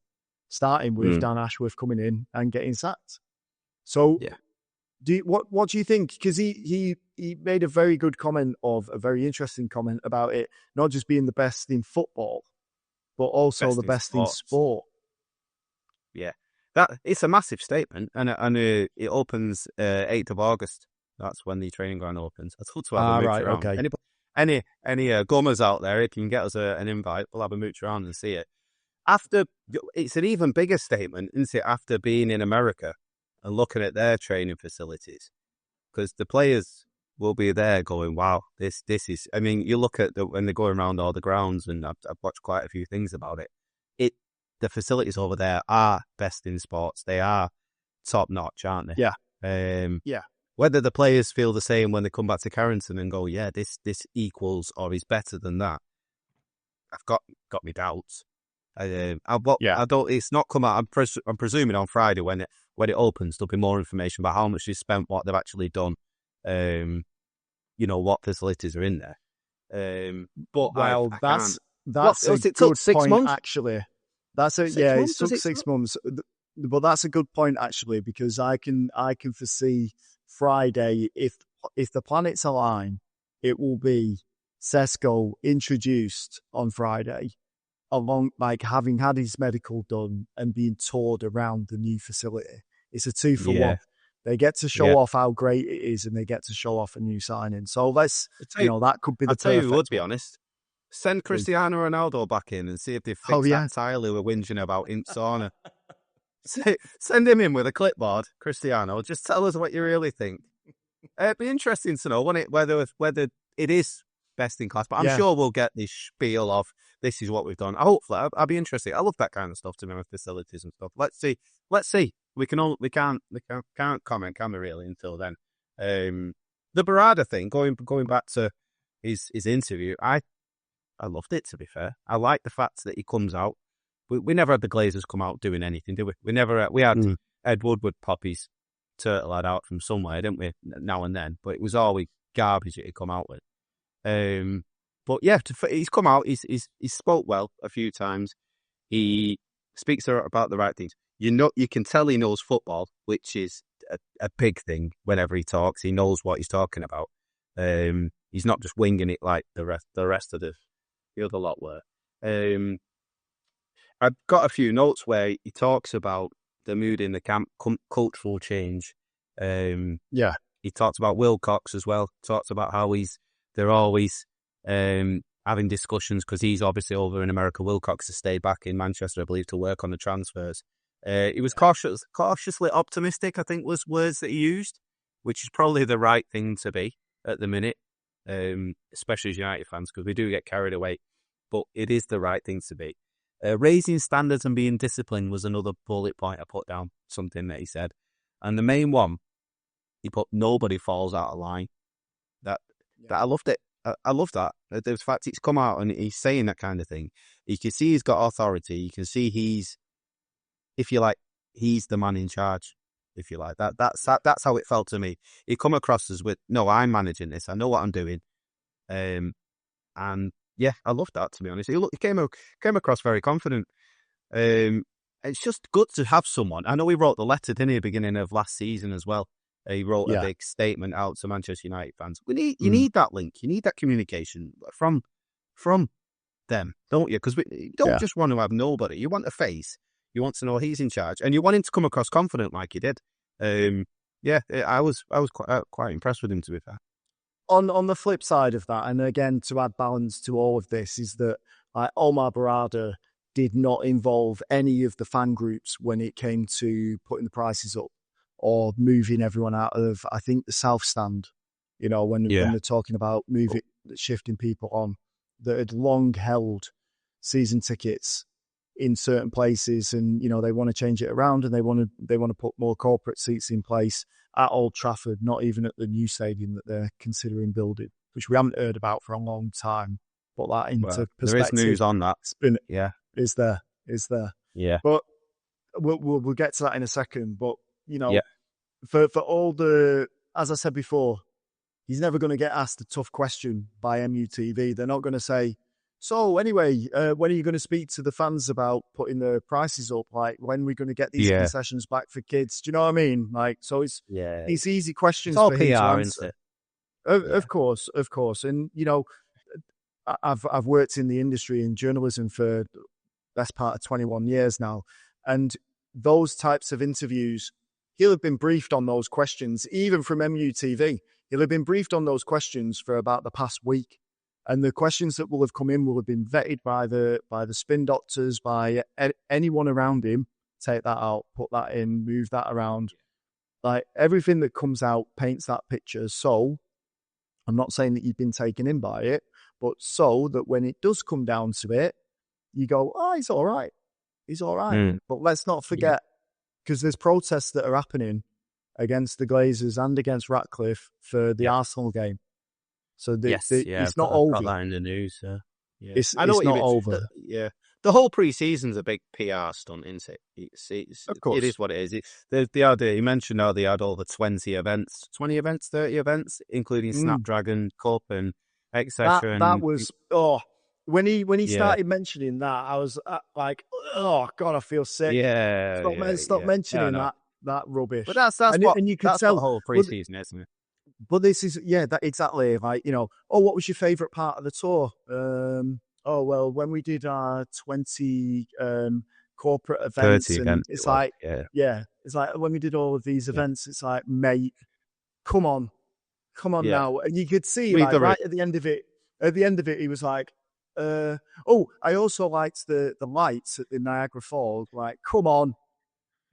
starting with Dan Ashworth coming in and getting sacked. So, what do you think? Because he made a very good comment, a very interesting comment about it, not just being the best in football, but also the best in sport. Yeah. It's a massive statement, and it opens 8th of August. That's when the training ground opens. I'd love to have a mooch around. Okay. Any gummers out there, if you can get us an invite, we'll have a mooch around and see it. It's an even bigger statement, isn't it, after being in America and looking at their training facilities, because the players will be there going, wow, this is, I mean, you look at when they're going around all the grounds, and I've watched quite a few things about it. The facilities over there are best in sports. They are top notch, aren't they? Yeah. Whether the players feel the same when they come back to Carrington and go, yeah, this equals or is better than that, I've got me doubts. I don't. It's not come out. I'm presuming on Friday when it opens, there'll be more information about how much they spent, what they've actually done, what facilities are in there. But that's a it good took 6 point, months. Actually, that's a 6 It took months, 6 months, but that's a good point actually, because I can foresee Friday, if the planets align, it will be Sesko introduced on Friday, along having had his medical done and being toured around the new facility. It's a 2-for-1. They get to show off how great it is, and they get to show off a new signing. So that could be the perfect. I'll tell you, would be honest. Send Cristiano Ronaldo back in and see if they fix that tile we were whinging about in sauna. Send him in with a clipboard, Cristiano. Just tell us what you really think. It'd be interesting to know, wouldn't it, whether it is best in class. But I'm sure we'll get this spiel of this is what we've done. Hopefully, I'll be interested. I love that kind of stuff, to me, with facilities and stuff. Let's see. We can't comment, can we, really, until then? The Barada thing, going back to his interview, I loved it, to be fair. I like the fact that he comes out. We never had the Glazers come out doing anything, did we? We had Ed Woodward pop his turtle head out from somewhere, didn't we? Now and then, but it was always garbage that he'd come out with. But yeah, he's come out. He's spoke well a few times. He speaks about the right things. You can tell he knows football, which is a big thing. Whenever he talks, he knows what he's talking about. He's not just winging it like the rest of the other lot were. I've got a few notes where he talks about the mood in the camp, cultural change. He talked about Wilcox as well. Talked about how they're always having discussions, because he's obviously over in America. Wilcox has stayed back in Manchester, I believe, to work on the transfers. He was cautiously optimistic, I think was words that he used, which is probably the right thing to be at the minute, especially as United fans, because we do get carried away. But it is the right thing to be. Raising standards and being disciplined was another bullet point I put down, something that he said. And the main one, he put, nobody falls out of line. That I loved it. I love that. The fact he's come out and he's saying that kind of thing. You can see he's got authority. You can see he's, if you like, he's the man in charge, if you like. That's how it felt to me. He come across as no, I'm managing this. I know what I'm doing. And yeah, I love that, to be honest. He came across very confident. It's just good to have someone. I know he wrote the letter, didn't he, at the beginning of last season as well. He wrote a big statement out to Manchester United fans. You need that link. You need that communication from them, don't you? Because you don't just want to have nobody. You want a face. You want to know he's in charge, and you want him to come across confident like he did. I was quite impressed with him, to be fair. On the flip side of that, and again, to add balance to all of this, is that Omar Barada did not involve any of the fan groups when it came to putting the prices up or moving everyone out of, I think, the South Stand. When they're talking about shifting people on that had long held season tickets in certain places, and they want to change it around, and they want to put more corporate seats in place at Old Trafford, not even at the new stadium that they're considering building, which we haven't heard about for a long time. Put that into perspective. There is news on that. Is there? Yeah. But we'll get to that in a second. But for all the, as I said before, he's never going to get asked a tough question by MUTV. They're not going to say, so anyway, when are you going to speak to the fans about putting the prices up? Like, when are we going to get these concessions back for kids? Do you know what I mean? Like, so it's easy questions. It's all for PR, him to answer. Isn't it? Of course. And, I've worked in the industry in journalism for the best part of 21 years now. And those types of interviews, he'll have been briefed on those questions, even from MUTV. He'll have been briefed on those questions for about the past week. And the questions that will have come in will have been vetted by the spin doctors, by anyone around him. Take that out, put that in, move that around. Like, everything that comes out paints that picture. So I'm not saying that you've been taken in by it, but so that when it does come down to it, you go, oh, he's all right. He's all right. But let's not forget, because there's protests that are happening, against the Glazers and against Ratcliffe for the Arsenal game. So it's not over. I've got that in the news. Yeah. It's I know what you not mean. over. The whole pre-season's a big PR stunt, isn't it? Of course. It is what it is. The idea, you mentioned how they had over 20 events, 30 events, including Snapdragon Cup and etc. That was, when he started mentioning that, I was like, oh, God, I feel sick. Stop mentioning that rubbish. But that's and you could tell what the whole pre-season is, isn't it? But this is, that exactly. Like, what was your favourite part of the tour? When we did our 20 corporate events, 30 and events, it's like, it's like when we did all of these events, it's like, mate, come on now. And you could see, like, right at the end of it, he was like, I also liked the lights at the Niagara Falls. Like, come on.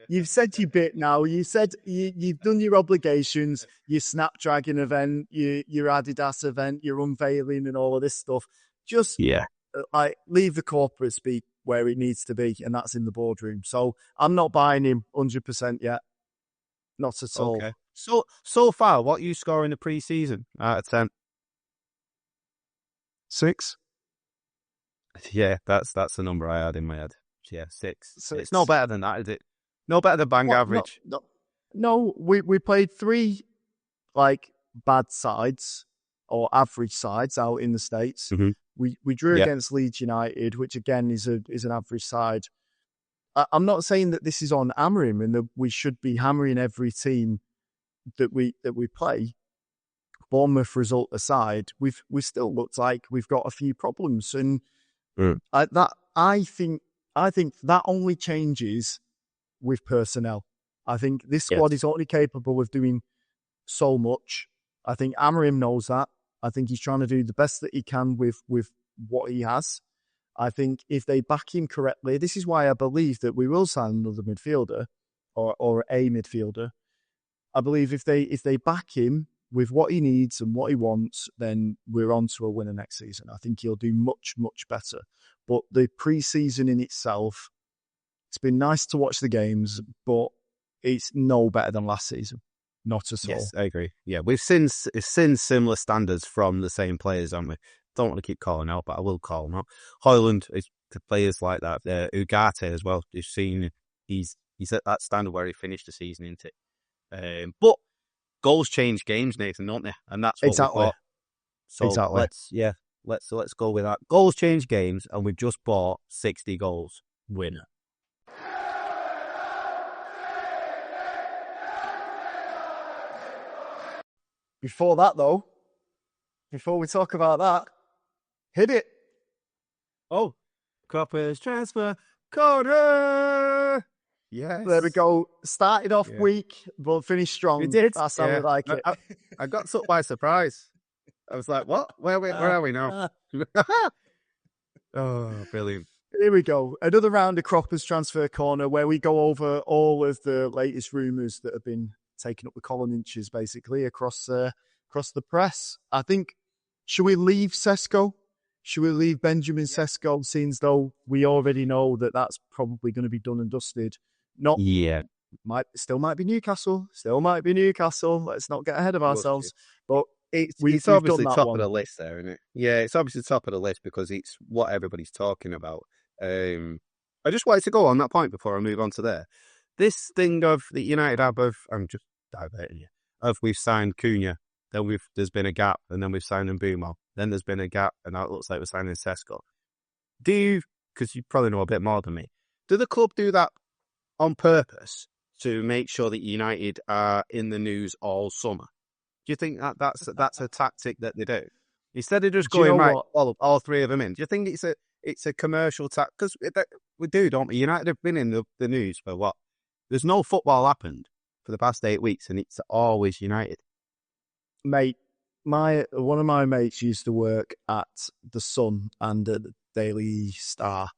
You've said your bit now. You said you've done your obligations, your Snapdragon event, your Adidas event, your unveiling and all of this stuff. Just leave the corporate speak where it needs to be, and that's in the boardroom. So I'm not buying him 100% yet. Not at all. Okay. So far, what you score in the pre-season out of 10? 6. Yeah, that's the number I had in my head. Yeah, 6. So it's no better than that, is it? No better than bang average. No, we played 3 like bad sides or average sides out in the States. Mm-hmm. We drew against Leeds United, which again is an average side. I'm not saying that this is on Amorim and that we should be hammering every team that we play. Bournemouth result aside, we've still looked like we've got a few problems, and I think that only changes with personnel. I think this squad is only capable of doing so much. I think Amorim knows that. I think he's trying to do the best that he can with what he has. I think if they back him correctly, this is why I believe that we will sign another midfielder or a midfielder. I believe if they back him with what he needs and what he wants, then we're on to a winner next season. I think he'll do much, much better. But the pre-season in itself, it's been nice to watch the games, but it's no better than last season. Not at all. Yes, I agree. Yeah, we've seen similar standards from the same players, haven't we? Don't want to keep calling out, but I will call them out. Hoyland is to players like that. Ugarte as well. You've seen he's at that standard where he finished the season, isn't it? But goals change games, Nathan, don't they? And that's what we thought. So let's go with that. Goals change games, and we've just bought 60 goals. Winner. Before that, though, before we talk about that, hit it. Oh, Copper's transfer corner. Yes. There we go. Started off weak, but finished strong. We did. That's how we like it. I got took by surprise. I was like, what? Where are we now? Oh, brilliant. Here we go. Another round of Cropper's Transfer Corner where we go over all of the latest rumours that have been taking up the column inches, basically, across the press. I think, should we leave Sesko? Should we leave Benjamin Sesko, seeing as though we already know that that's probably going to be done and dusted? Still might be Newcastle. Let's not get ahead of ourselves. But it's obviously top of the list there, isn't it? Yeah, it's obviously top of the list because it's what everybody's talking about. I just wanted to go on that point before I move on to there. This thing of the United have I'm just diverting you. We've signed Cunha, then there's been a gap, and then we've signed Mbeumo. Then there's been a gap, and now it looks like we're signing Sesko. Because you probably know a bit more than me, do the club do that on purpose to make sure that United are in the news all summer? Do you think that's a tactic that they do? Instead of just going, all 3 of them in, do you think it's a commercial tactic? Because we do, don't we? United have been in the news for what? There's no football happened for the past 8 weeks, and it's always United. Mate, one of my mates used to work at The Sun and at the Daily Star.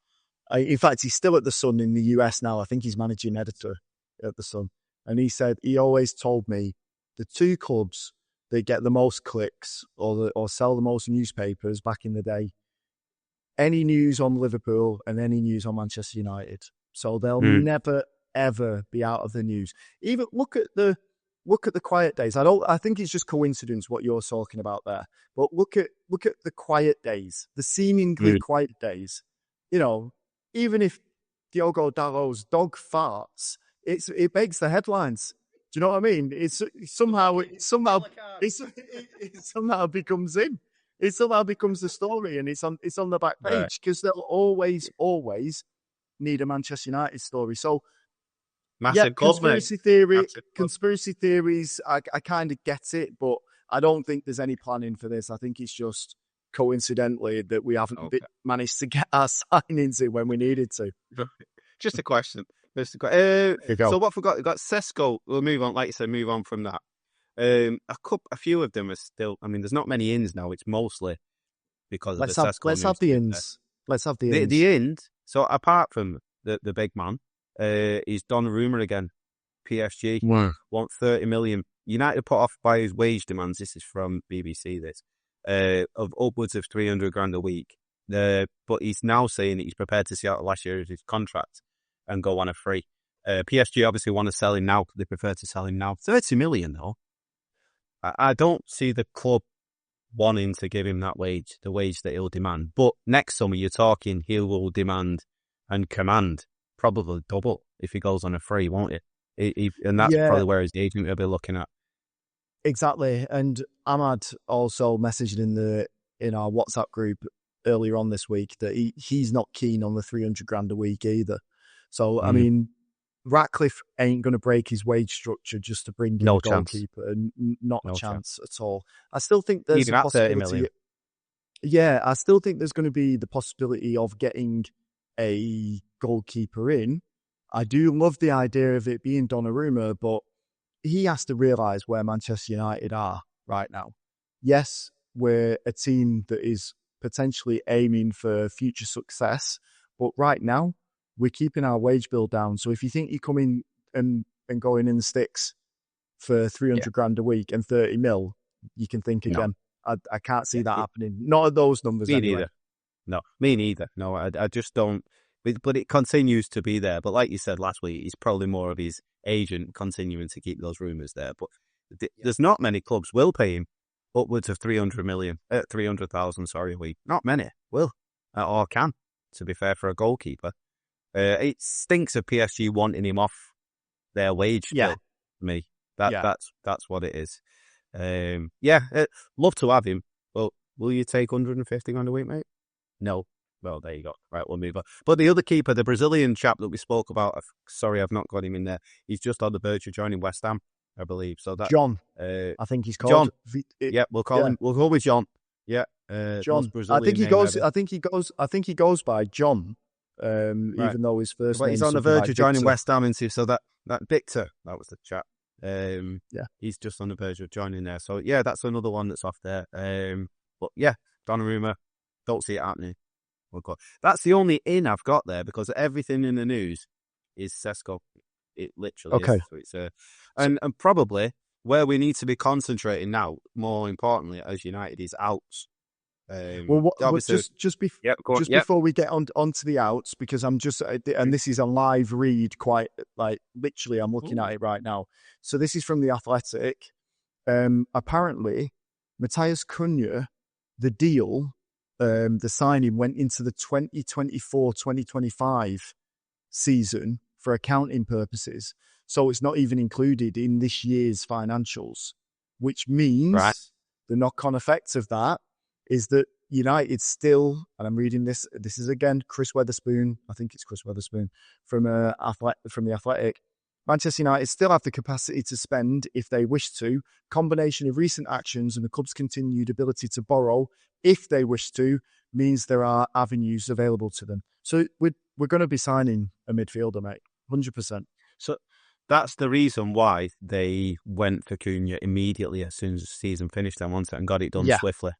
In fact, he's still at The Sun in the US now. I think he's managing editor at The Sun. And he said, he always told me, the 2 clubs that get the most clicks or sell the most newspapers back in the day, any news on Liverpool and any news on Manchester United. So they'll never, ever be out of the news. Even look at the look at the quiet days. I think it's just coincidence what you're talking about there. But look at the quiet days, the seemingly quiet days. You know, even if Diogo Dalot's dog farts, it begs the headlines. Do you know what I mean? It somehow becomes him. It somehow becomes the story, and it's on the back page because they'll always need a Manchester United story. So, Massive conspiracy theories. I kind of get it, but I don't think there's any planning for this. I think it's just coincidentally that we haven't managed to get our signings in when we needed to. Just a question. So what we got? We got Sesko. We'll move on. Like you said, move on from that. A few of them are still. I mean, there's not many ins now. It's mostly because of the Sesko. Let's have the ins. Let's have the ins. The ins. So apart from the big man, is Donnarumma again. PSG want 30 million. United put off by his wage demands. This is from BBC. This of upwards of 300 grand a week. But he's now saying that he's prepared to see out the last year of his contract and go on a free. PSG obviously want to sell him now. They prefer to sell him now. 30 million though. I don't see the club wanting to give him that wage, the wage that he'll demand. But next summer, you're talking he will demand and command probably double if he goes on a free, won't it? And that's probably where his agent will be looking at. Exactly. And Ahmad also messaged in our WhatsApp group earlier on this week that he's not keen on the 300 grand a week either. So, I mean, Ratcliffe ain't going to break his wage structure just to bring in a goalkeeper. Not a chance at all. I still think there's even a possibility. 30 million. Yeah, I still think there's going to be the possibility of getting a goalkeeper in. I do love the idea of it being Donnarumma, but he has to realise where Manchester United are right now. Yes, we're a team that is potentially aiming for future success, but right now, we're keeping our wage bill down. So if you think you come in and going in the sticks for 300 grand a week and 30 mil, you can think again. I can't see that happening. Not at those numbers anyway. Neither. No, me neither. No, I just don't. But it continues to be there. But like you said last week, it's probably more of his agent continuing to keep those rumours there. But there's not many clubs will pay him upwards of 300,000 a week. Not many will or can, to be fair, for a goalkeeper. It stinks of PSG wanting him off their wage bill. Me, that's what it is. Love to have him, but will you take 150 grand a week, mate? No. Well, there you go. Right, we'll move on. But the other keeper, the Brazilian chap that we spoke about, sorry, I've not got him in there. He's just on the verge of joining West Ham, I believe. So that John, I think he's called John. We'll call him. We'll go with John. Yeah, John. I think he goes by John. Even though his first name he's on the verge of joining West Ham, and so that Victor, that was the chap. He's just on the verge of joining there. So that's another one that's off there. But Donnarumma, don't see it happening. That's the only in I've got there because everything in the news is Sesko. It literally is. So it's and probably where we need to be concentrating now, more importantly, as United, is outs. Just before we get onto the outs, because I'm just, and this is a live read, quite like literally, I'm looking at it right now. So this is from The Athletic. Apparently, Matthias Cunha, the deal, the signing went into the 2024-2025 season for accounting purposes. So it's not even included in this year's financials, which means the knock-on effect of that is that United still, and I'm reading this is again Chris Weatherspoon, I think it's Chris Weatherspoon, from The Athletic. Manchester United still have the capacity to spend if they wish to. Combination of recent actions and the club's continued ability to borrow, if they wish to, means there are avenues available to them. So we're going to be signing a midfielder, mate, 100%. So that's the reason why they went for Cunha immediately as soon as the season finished and and got it done swiftly.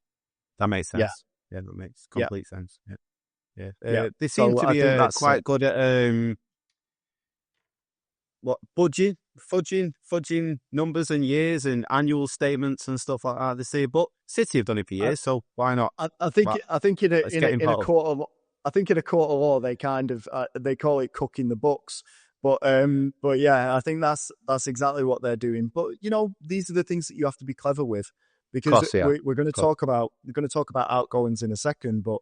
That makes sense. Yeah, that makes complete sense. Yeah. They seem to be quite good at fudging numbers and years and annual statements and stuff like that. They say, but City have done it for years, so why not? I think in a court of law they kind of they call it cooking the books. But yeah, I think that's exactly what they're doing. But these are the things that you have to be clever with, Of because course, yeah. we're going to Of talk about outgoings in a second. But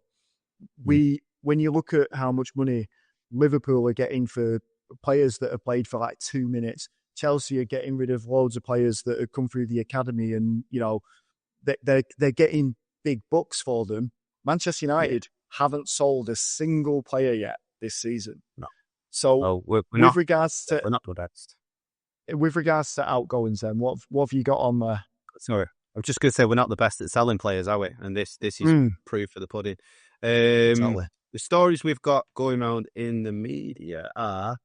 course. when you look at how much money Liverpool are getting for players that have played for like 2 minutes, Chelsea are getting rid of loads of players that have come through the academy, and they're getting big bucks for them. Manchester Yeah. United haven't sold a single player yet this season. No. So Oh, we're with not. regards to We're not the best. outgoings, then what have you got on there? Sorry, I was just going to say we're not the best at selling players, are we? And this is proof of the pudding. Exactly. The stories we've got going around in the media are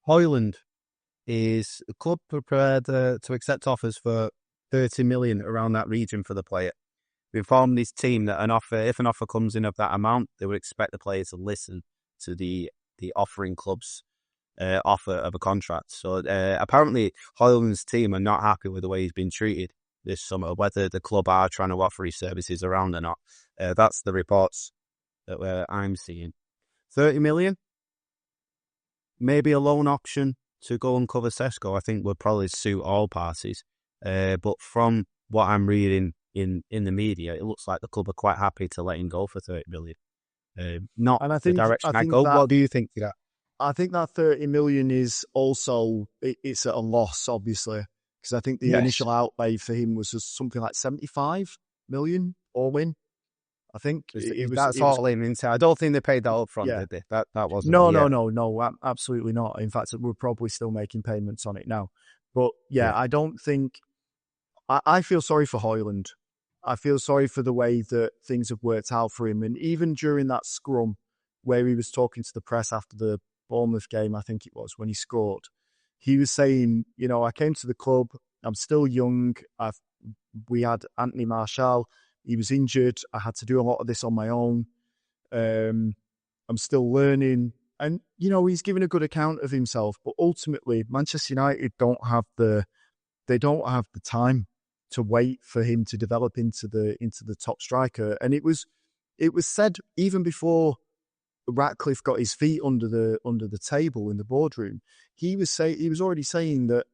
Hoyland is a club prepared to accept offers for 30 million around that region for the player. We informed this team that if an offer comes in of that amount, they would expect the player to listen to the offering club's offer of a contract. So apparently Hoyland's team are not happy with the way he's been treated this summer, whether the club are trying to offer his services around or not. That's the reports that I'm seeing. 30 million? Maybe a loan option to go and cover Sesko, I think would probably suit all parties. But from what I'm reading in the media, it looks like the club are quite happy to let him go for 30 million. Not And I the think direction I go. What do you think of that? I think that 30 million is also it's at a loss, obviously, because I think the initial outlay for him was just something like 75 million all in. I think That's all in into. I don't think they paid that up front, did they? That wasn't. No, absolutely not. In fact, we're probably still making payments on it now. But yeah. I don't think. I feel sorry for Hoyland. I feel sorry for the way that things have worked out for him, and even during that scrum where he was talking to the press after the Bournemouth game, I think it was, when he scored, he was saying, I came to the club. I'm still young. We had Anthony Martial. He was injured. I had to do a lot of this on my own. I'm still learning. And, he's given a good account of himself. But ultimately, Manchester United don't have the time to wait for him to develop into the top striker. And it was said even before Ratcliffe got his feet under the table in the boardroom. He was already saying that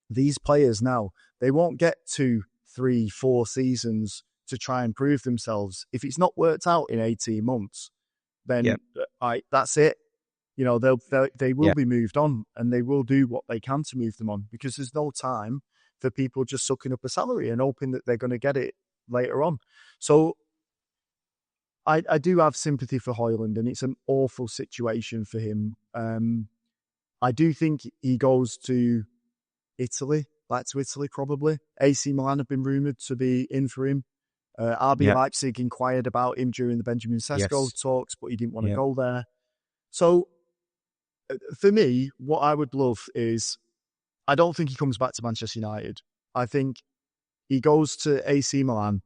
these players now, they won't get 2, 3, 4 seasons to try and prove themselves. If it's not worked out in 18 months, then that's it. They will be moved on, and they will do what they can to move them on, because there's no time for people just sucking up a salary and hoping that they're going to get it later on. So I do have sympathy for Hoyland, and it's an awful situation for him. I do think he goes to Italy, back to Italy probably. AC Milan have been rumoured to be in for him. RB Leipzig inquired about him during the Benjamin Sesko talks, but he didn't want to go there. So for me, what I would love is, I don't think he comes back to Manchester United. I think he goes to AC Milan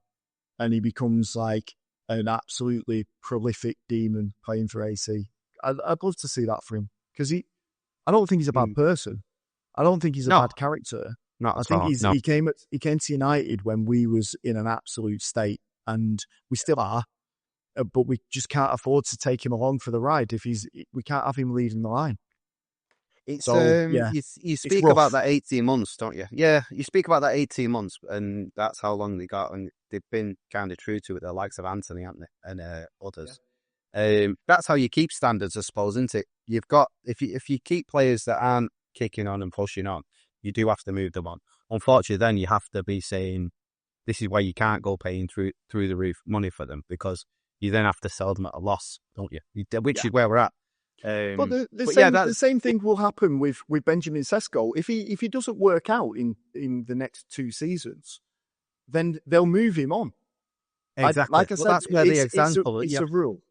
and he becomes like an absolutely prolific demon playing for AC. I'd love to see that for him, because I don't think he's a bad person. I don't think he's a bad character. I think he came to United when we was in an absolute state, and we still are, but we just can't afford to take him along for the ride. We can't have him leading the line. It's you speak about that 18 months, don't you? Yeah, you speak about that 18 months, and that's how long they got, and they've been kind of true to it. The likes of Anthony, haven't they, and others. That's how you keep standards, I suppose, isn't it? You've got if you keep players that aren't kicking on and pushing on, you do have to move them on. Unfortunately, then you have to be saying this is why you can't go paying through the roof money for them, because you then have to sell them at a loss, don't you? Which is where we're at. But the same thing will happen with Benjamin Sesko. If he doesn't work out in the next 2 seasons, then they'll move him on. Exactly. Like I said, that's where the example. It's a rule.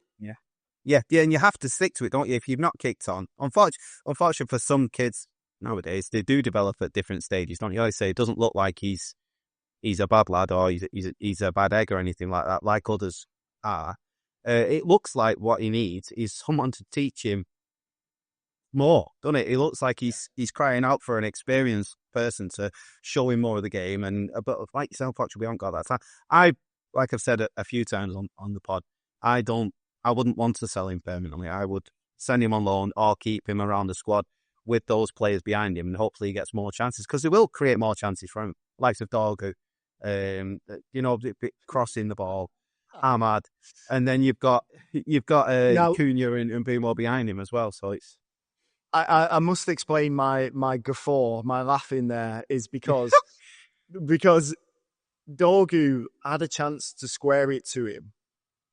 Yeah, and you have to stick to it, don't you? If you've not kicked on, unfortunately for some kids nowadays, they do develop at different stages, don't you? I say it doesn't look like he's a bad lad or he's a bad egg or anything like that, like others are. It looks like what he needs is someone to teach him more, doesn't it? It looks like he's crying out for an experienced person to show him more of the game. But like yourself, actually, we haven't got that time. Like I've said a few times on the pod, I wouldn't want to sell him permanently. I would send him on loan or keep him around the squad with those players behind him, and hopefully he gets more chances, because they will create more chances from him, likes of Dorgu, crossing the ball, Ahmad, and then you've got Now, Cunha and Bumo behind him as well. So it's I must explain my guffaw, my laughing there is because Dorgu had a chance to square it to him,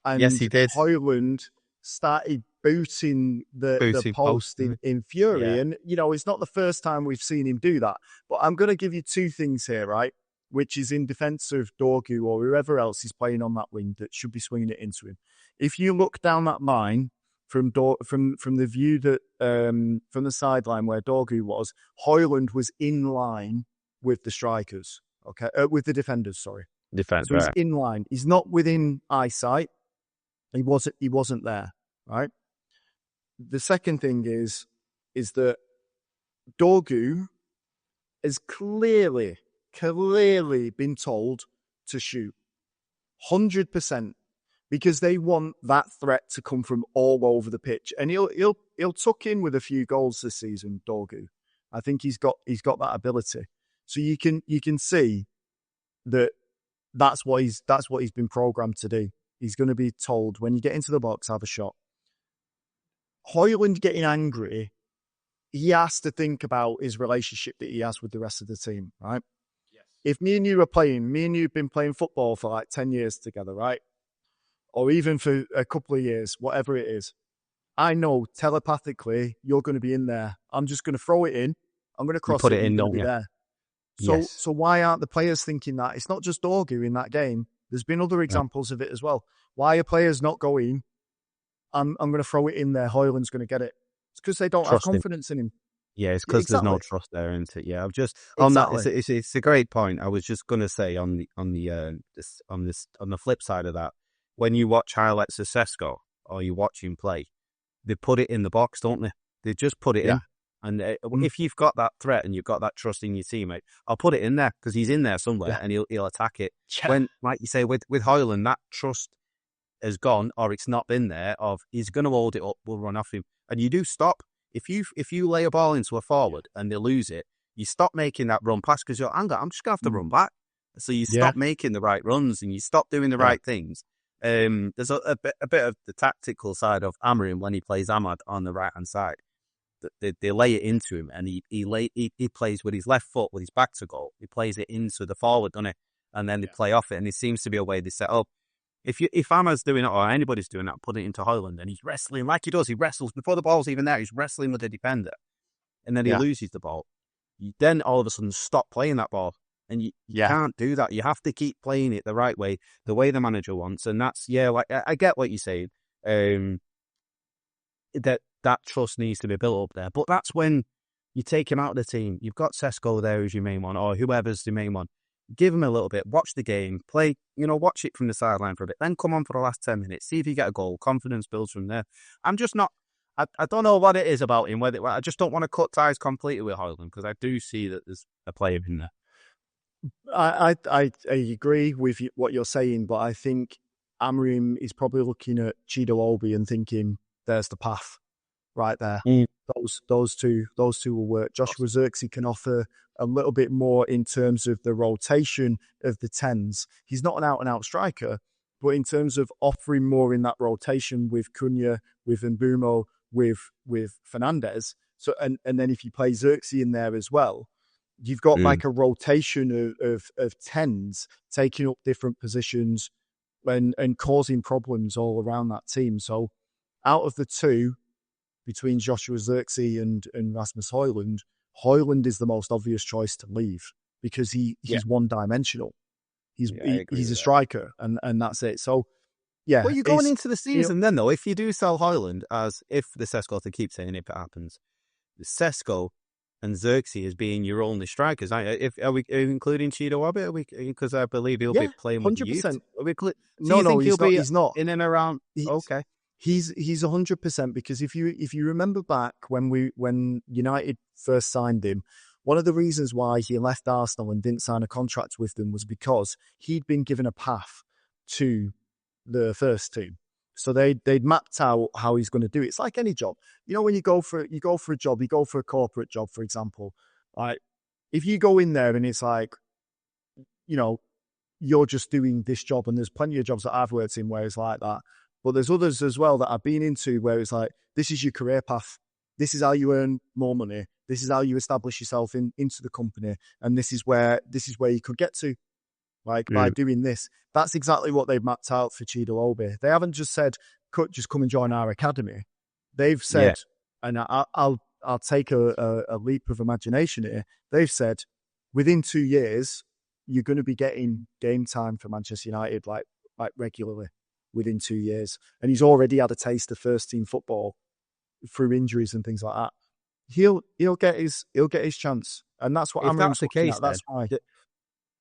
yes, and he did. Højlund started booting the post in fury. Yeah. And, it's not the first time we've seen him do that. But I'm going to give you two things here, right? Which is in defence of Dorgu or whoever else is playing on that wing that should be swinging it into him. If you look down that line from the view that from the sideline where Dorgu was, Højlund was in line with the strikers. Okay, with the defenders. Sorry, Defense. so he's in line. He's not within eyesight. He wasn't there. Right. The second thing is that Dorgu has clearly been told to shoot 100%, because they want that threat to come from all over the pitch, and he'll tuck in with a few goals this season. Dorgu, I think he's got that ability. So you can see that's what he's been programmed to do. He's going to be told, when you get into the box, have a shot. Højlund getting angry, he has to think about his relationship that he has with the rest of the team, right? Yes. If me and you have been playing football for like 10 years together, right? Or even for a couple of years, whatever it is, I know telepathically you're going to be in there. I'm just going to throw it in. I'm going to cross it, and you're going to be there. So why aren't the players thinking that? It's not just Dorgu in that game. There's been other examples of it as well. Why are players not going, I'm going to throw it in there, Højlund's going to get it? It's because they don't have confidence in him. Yeah, it's because there's no trust there, isn't it? Yeah, I've just on that. It's a great point. I was just going to say on the flip side of that, when you watch highlights of Sesko or you watch him play, they put it in the box, don't they? They just put it in. And if you've got that threat and you've got that trust in your teammate, I'll put it in there because he's in there somewhere and he'll attack it. Yeah. When, like you say, with Højlund, that trust has gone, or it's not been there, of he's going to hold it up, we'll run off him. And you do stop. If you lay a ball into a forward and they lose it, you stop making that run pass because I'm just going to have to run back. So you stop making the right runs and you stop doing the right things. There's a bit of the tactical side of Amorim when he plays Ahmad on the right-hand side. They lay it into him, and he plays with his left foot, with his back to goal. He plays it into the forward, doesn't he? And then they play off it, and it seems to be a way they set up. If Ahmad's doing it, or anybody's doing that, put it into Højlund, and he's wrestling like he does. He wrestles before the ball's even there. He's wrestling with the defender, and then he loses the ball. You then all of a sudden stop playing that ball, and you can't do that. You have to keep playing it the right way, the way the manager wants, and that's like I get what you're saying. That trust needs to be built up there. But that's when you take him out of the team. You've got Sesko there as your main one, or whoever's the main one. Give him a little bit. Watch the game. Play, watch it from the sideline for a bit. Then come on for the last 10 minutes. See if you get a goal. Confidence builds from there. I'm just not... I don't know what it is about him. I just don't want to cut ties completely with Højlund, because I do see that there's a player in there. I agree with what you're saying, but I think Amorim is probably looking at Chido Obi and thinking, there's the path. Right there, those two will work. Joshua Zirkzee can offer a little bit more in terms of the rotation of the tens. He's not an out-and-out striker, but in terms of offering more in that rotation with Cunha, with Mbumo, with Fernandes. So and then if you play Zirkzee in there as well, you've got like a rotation of tens taking up different positions and causing problems all around that team. So out of the two, between Joshua Zirkzee and Rasmus Højlund, Højlund is the most obvious choice to leave because he's one-dimensional. He's a striker, and that's it. So, yeah. Well, you're going into the season then, though. If you do sell Højlund, as if the Sesko, to keep saying if it happens, the Sesko and Zirkzee as being your only strikers. Are we including Chido Obi? Because I believe he'll be playing with 100%. He's not in and around. Okay. He's 100% because if you remember back when United first signed him, one of the reasons why he left Arsenal and didn't sign a contract with them was because he'd been given a path to the first team. So they'd mapped out how he's going to do it. It's like any job. You know, when you go for a job, you go for a corporate job, for example. Like, if you go in there and it's like, you know, you're just doing this job, and there's plenty of jobs that I've worked in where it's like that. But there's others as well that I've been into where it's like, this is your career path. This is how you earn more money. This is how you establish yourself into the company. And this is where you could get to, like, by doing this. That's exactly what they've mapped out for Chido Obi. They haven't just said, just come and join our academy. They've said, and I'll take a leap of imagination here. They've said, within 2 years, you're going to be getting game time for Manchester United, like regularly within 2 years. And he's already had a taste of first team football through injuries and things like that. He'll get his chance. And that's what Amorim's looking at. That's why.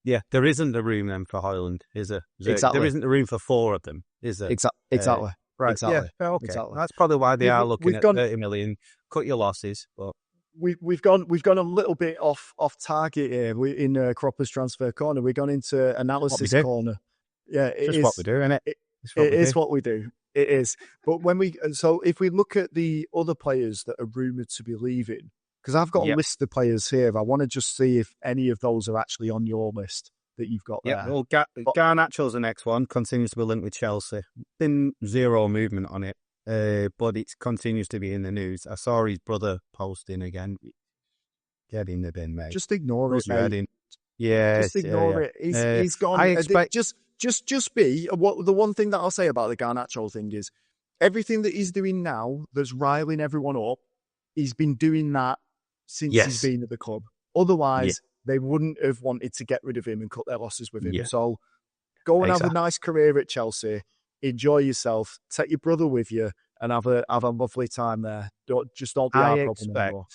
Yeah, there isn't the room then for Højlund, is there? Exactly. There isn't the room for 4 of them, is there? Exactly. Right. Exactly. Yeah. Okay. Exactly. That's probably why they are looking at 30 million. Cut your losses, but we've gone a little bit off target here. We in Cropper's transfer corner. We've gone into analysis corner. Yeah, it's what we do, isn't it? It is what we do. It is. But if we look at the other players that are rumoured to be leaving, because I've got a list of players here, I want to just see if any of those are actually on your list that you've got there. Well, Garnacho's the next one, continues to be linked with Chelsea. Been zero movement on it, but it continues to be in the news. I saw his brother posting again. Get in the bin, mate. Just ignore it, mate. Just ignore it. He's gone. I expect... Just be the one thing that I'll say about the Garnacho thing is everything that he's doing now that's riling everyone up. He's been doing that since he's been at the club. Otherwise, they wouldn't have wanted to get rid of him and cut their losses with him. Yeah. So go and have a nice career at Chelsea. Enjoy yourself. Take your brother with you and have a lovely time there. Don't be our problem anymore.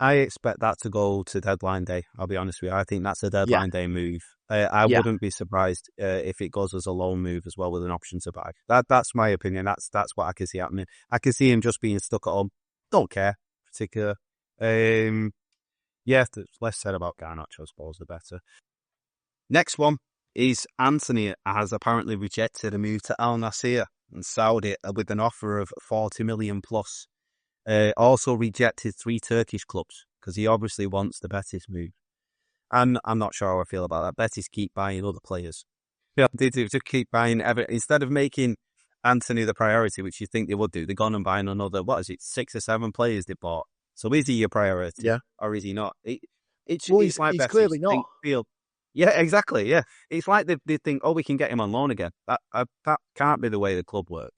I expect that to go to deadline day. I'll be honest with you. I think that's a deadline day move. I wouldn't be surprised if it goes as a loan move as well with an option to buy. That's my opinion. That's what I can see happening. I can see him just being stuck at home. Don't care, particular. Less said about Garnacho, I suppose, the better. Next one is Anthony has apparently rejected a move to Al Nassr in Saudi with an offer of 40 million plus. Also rejected 3 Turkish clubs because he obviously wants the Betis move. And I'm not sure how I feel about that. Betis keep buying other players. Yeah, they do. Just keep buying instead of making Anthony the priority, which you think they would do. They're gone and buying another, 6 or 7 players they bought. So is he your priority? Yeah. Or is he not? It's like he's clearly not. Yeah, exactly. Yeah. It's like they think, we can get him on loan again. That can't be the way the club work.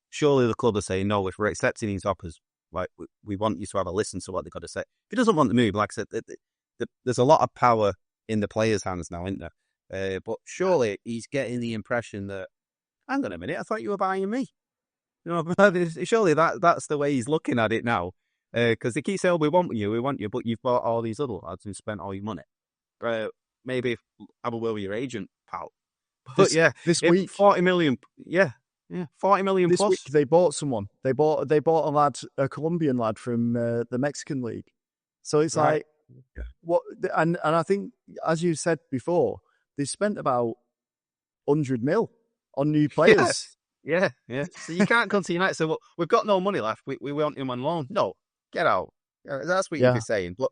Surely the club are saying, no, if we're accepting these offers, like we want you to have a listen to what they've got to say. If he doesn't want to move, like I said, there's a lot of power in the players' hands now, isn't there? But surely he's getting the impression that, hang on a minute, I thought you were buying me. Surely that's the way he's looking at it now. Because they keep saying, we want you, but you've bought all these other lads and spent all your money. Maybe have a word with your agent, pal. But this week, 40 million, 40 million this plus. Week they bought someone. They bought a lad, a Colombian lad from the Mexican league. So it's like, what? And I think, as you said before, they spent about 100 mil on new players. Yeah. So you can't come to United and say, well, we've got no money left. We want him on loan. No, get out. That's what you'd be saying. But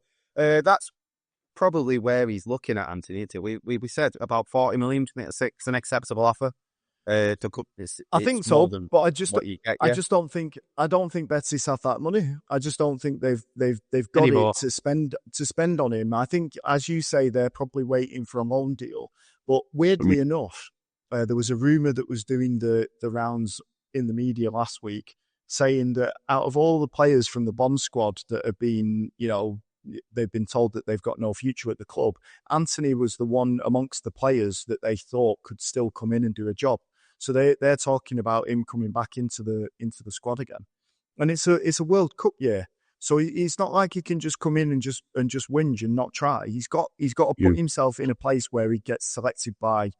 that's probably where he's looking at, Anthony. We said about 40 million. It's an acceptable offer. I think so, but I just don't think Betis have that money. I just don't think they've got it to spend on him. I think, as you say, they're probably waiting for a loan deal. But weirdly enough, there was a rumor that was doing the rounds in the media last week, saying that out of all the players from the bomb squad that have been, they've been told that they've got no future at the club, Anthony was the one amongst the players that they thought could still come in and do a job. So they're talking about him coming back into the squad again, and it's a World Cup year, so it's not like he can just come in and just whinge and not try. He's got to put himself in a place where he gets selected by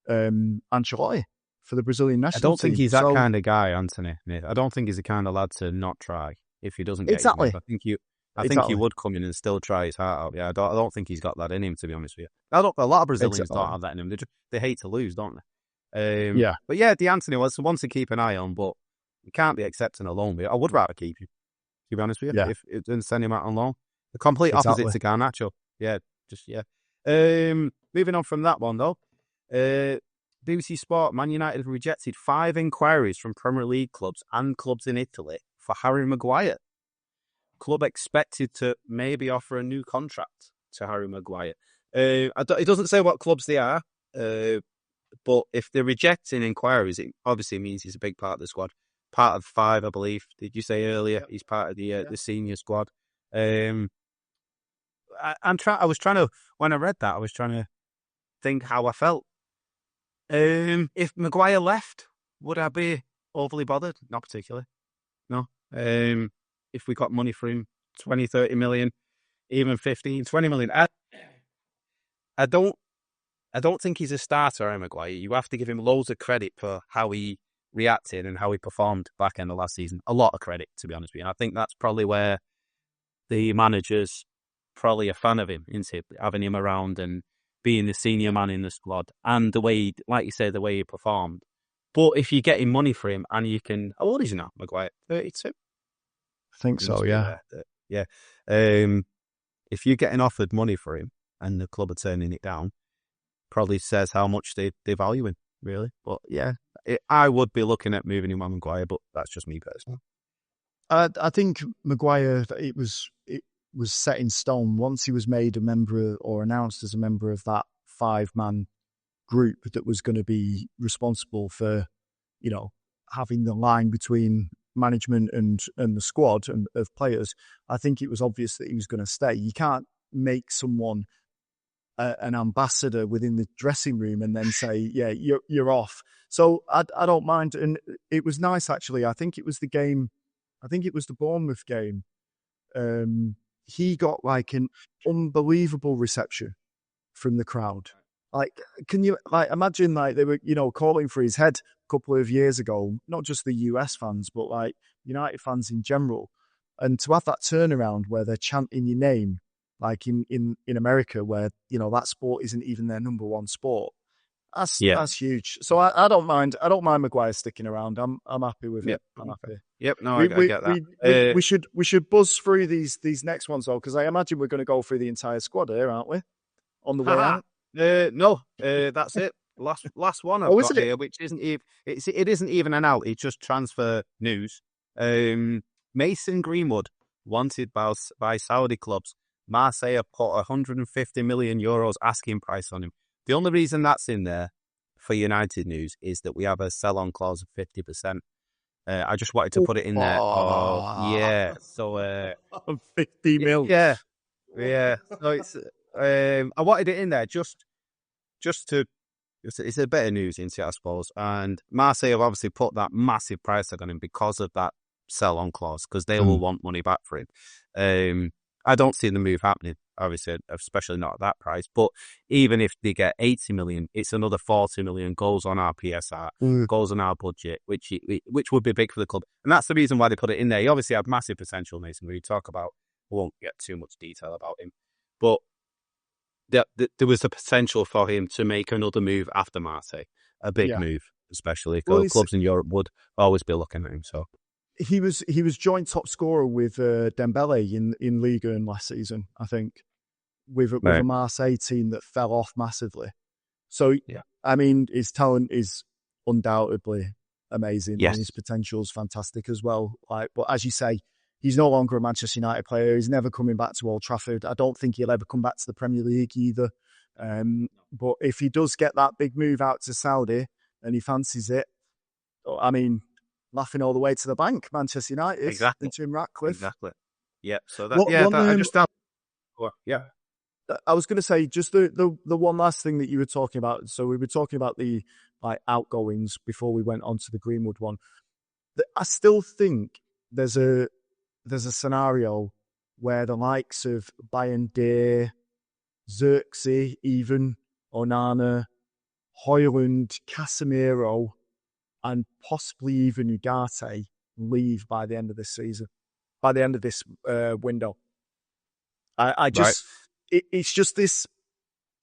Ancelotti for the Brazilian national team. I don't think he's that kind of guy, Anthony. I don't think he's the kind of lad to not try if he doesn't get exactly. I think he would come in and still try his heart out. Yeah, I don't think he's got that in him, to be honest with you. A lot of Brazilians don't have that in him. They hate to lose, don't they? Yeah. But yeah, D'Antoni was one to keep an eye on, but you can't be accepting a loan. I would rather keep you, to be honest with you, Yeah. if it didn't send him out on loan. The complete opposite Exactly. to Garnacho. Yeah, yeah. Moving on from that one, though. BBC Sport, Man United have rejected 5 inquiries from Premier League clubs and clubs in Italy for Harry Maguire. Club expected to maybe offer a new contract to Harry Maguire. It doesn't say what clubs they are, but if they're rejecting inquiries, it obviously means he's a big part of the squad. Part of 5, I believe. Did you say earlier? He's part of the senior squad. I was trying to, when I read that, I was trying to think how I felt. If Maguire left, would I be overly bothered? Not particularly. No. If we got money for him, 20, 30 million, even 15, 20 million. I don't think he's a starter, Harry Maguire. You have to give him loads of credit for how he reacted and how he performed back end of last season. A lot of credit, to be honest with you. And I think that's probably where the manager's probably a fan of him, isn't it? Having him around and being the senior man in the squad and the way, like you say, the way he performed. But if you're getting money for him and you can, how old is he now, Maguire? 32? I think so, yeah. Yeah. If you're getting offered money for him and the club are turning it down, probably says how much they value him, really. But yeah, I would be looking at moving him on Maguire, but that's just me personally. I think Maguire, it was set in stone once he was made a member or announced as a member of that 5-man group that was going to be responsible for, having the line between management and the squad and of players. I think it was obvious that he was going to stay. You can't make someone an ambassador within the dressing room and then say, yeah, you're off. So I don't mind. And it was nice, actually. I think it was the Bournemouth game. He got like an unbelievable reception from the crowd. Like, can you imagine they were, calling for his head a couple of years ago, not just the US fans, but like United fans in general. And to have that turnaround where they're chanting your name, like in America, where, that sport isn't even their number one sport. That's huge. So I don't mind. I don't mind Maguire sticking around. I'm happy with it. I'm happy. Yep. No, I get that. We should buzz through these next ones though, because I imagine we're going to go through the entire squad here, aren't we? On the way out. No, that's it. Last one I've got here, which isn't even it isn't even an out. It's just transfer news. Mason Greenwood wanted by Saudi clubs. Marseille have put 150 million euros asking price on him. The only reason that's in there for United news is that we have a sell-on clause of 50%. I just wanted to put it in there. Oh, yeah. So 50 mil. Yeah. So it's I wanted it in there just to. It's a bit of news into it, I suppose. And Marseille have obviously put that massive price tag on him because of that sell-on clause, because they will want money back for him. I don't see the move happening, obviously, especially not at that price. But even if they get 80 million, it's another 40 million goes on our PSR, goes on our budget, which would be big for the club. And that's the reason why they put it in there. He obviously had massive potential, Mason. We won't get too much detail about him. But there was a potential for him to make another move after Marseille, a big move, especially. Clubs in Europe would always be looking at him. So he was joint top scorer with Dembele in Ligue 1 last season, I think, with a Marseille team that fell off massively. So I mean, his talent is undoubtedly amazing, and his potential is fantastic as well. But as you say, he's no longer a Manchester United player. He's never coming back to Old Trafford. I don't think he'll ever come back to the Premier League either. But if he does get that big move out to Saudi and he fancies it, I mean, laughing all the way to the bank, Manchester United, exactly. into Ratcliffe. Exactly. Yeah. So that, I was going to say just the one last thing that you were talking about. So we were talking about the outgoings before we went on to the Greenwood one. I still think there's a scenario where the likes of Bayern, Xerxes, even Onana, Højlund, Casemiro, and possibly even Ugarte leave by the end of this season, by the end of this window. I just, it's just this,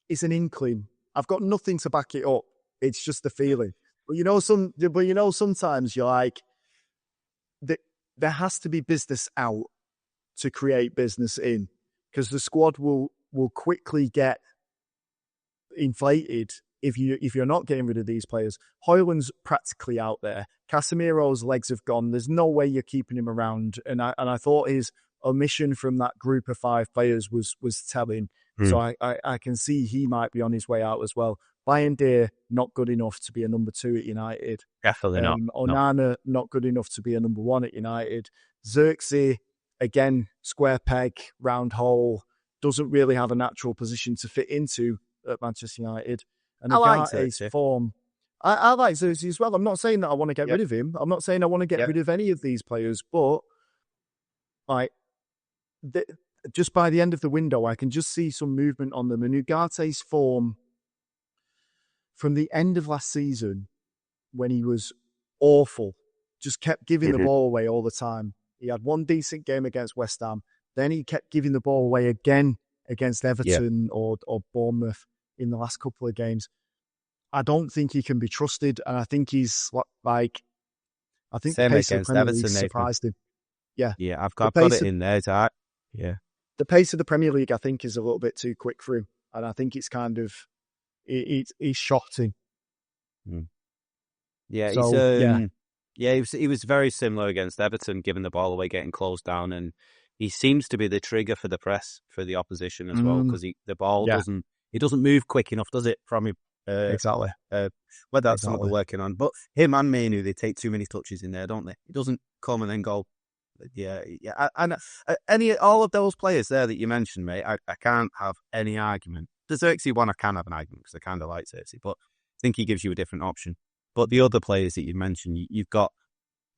it's an inkling. I've got nothing to back it up, It's just the feeling. But sometimes you're like, there has to be business out to create business in, because the squad will quickly get inflated if you're not getting rid of these players. Højlund's practically out there. Casemiro's legs have gone. There's no way you're keeping him around. And I thought his omission from that group of 5 players was telling. So I can see he might be on his way out as well. Bayern not good enough to be a number 2 at United. Definitely not. Onana not good enough to be a number 1 at United. Xerxes, again, square peg, round hole, doesn't really have a natural position to fit into at Manchester United. And I like Agate's Xerxes. form. I like Xerxes as well. I'm not saying that I want to get rid of him. I'm not saying I want to get rid of any of these players, but just by the end of the window, I can just see some movement on them. And Ugate's form from the end of last season, when he was awful, just kept giving the ball away all the time. He had one decent game against West Ham. Then he kept giving the ball away again against Everton or Bournemouth in the last couple of games. I don't think he can be trusted, and I think he's I think Same the pace of the against Premier Everton, League surprised him. Yeah, I've got it in there. The pace of the Premier League, I think, is a little bit too quick for him, and I think it's kind of he's shocking. Yeah, so, he was very similar against Everton, giving the ball away, getting closed down, and he seems to be the trigger for the press for the opposition as well, because the ball doesn't move quick enough, does it? From him, exactly. Well, that's something we're working on. But him and Mainu, they take too many touches in there, don't they? He doesn't come and then go. And all of those players there that you mentioned, mate, I can't have any argument. The Xerxes one, I can have an argument because I kind of like Xerxes, but I think he gives you a different option. But the other players that you mentioned, you've got,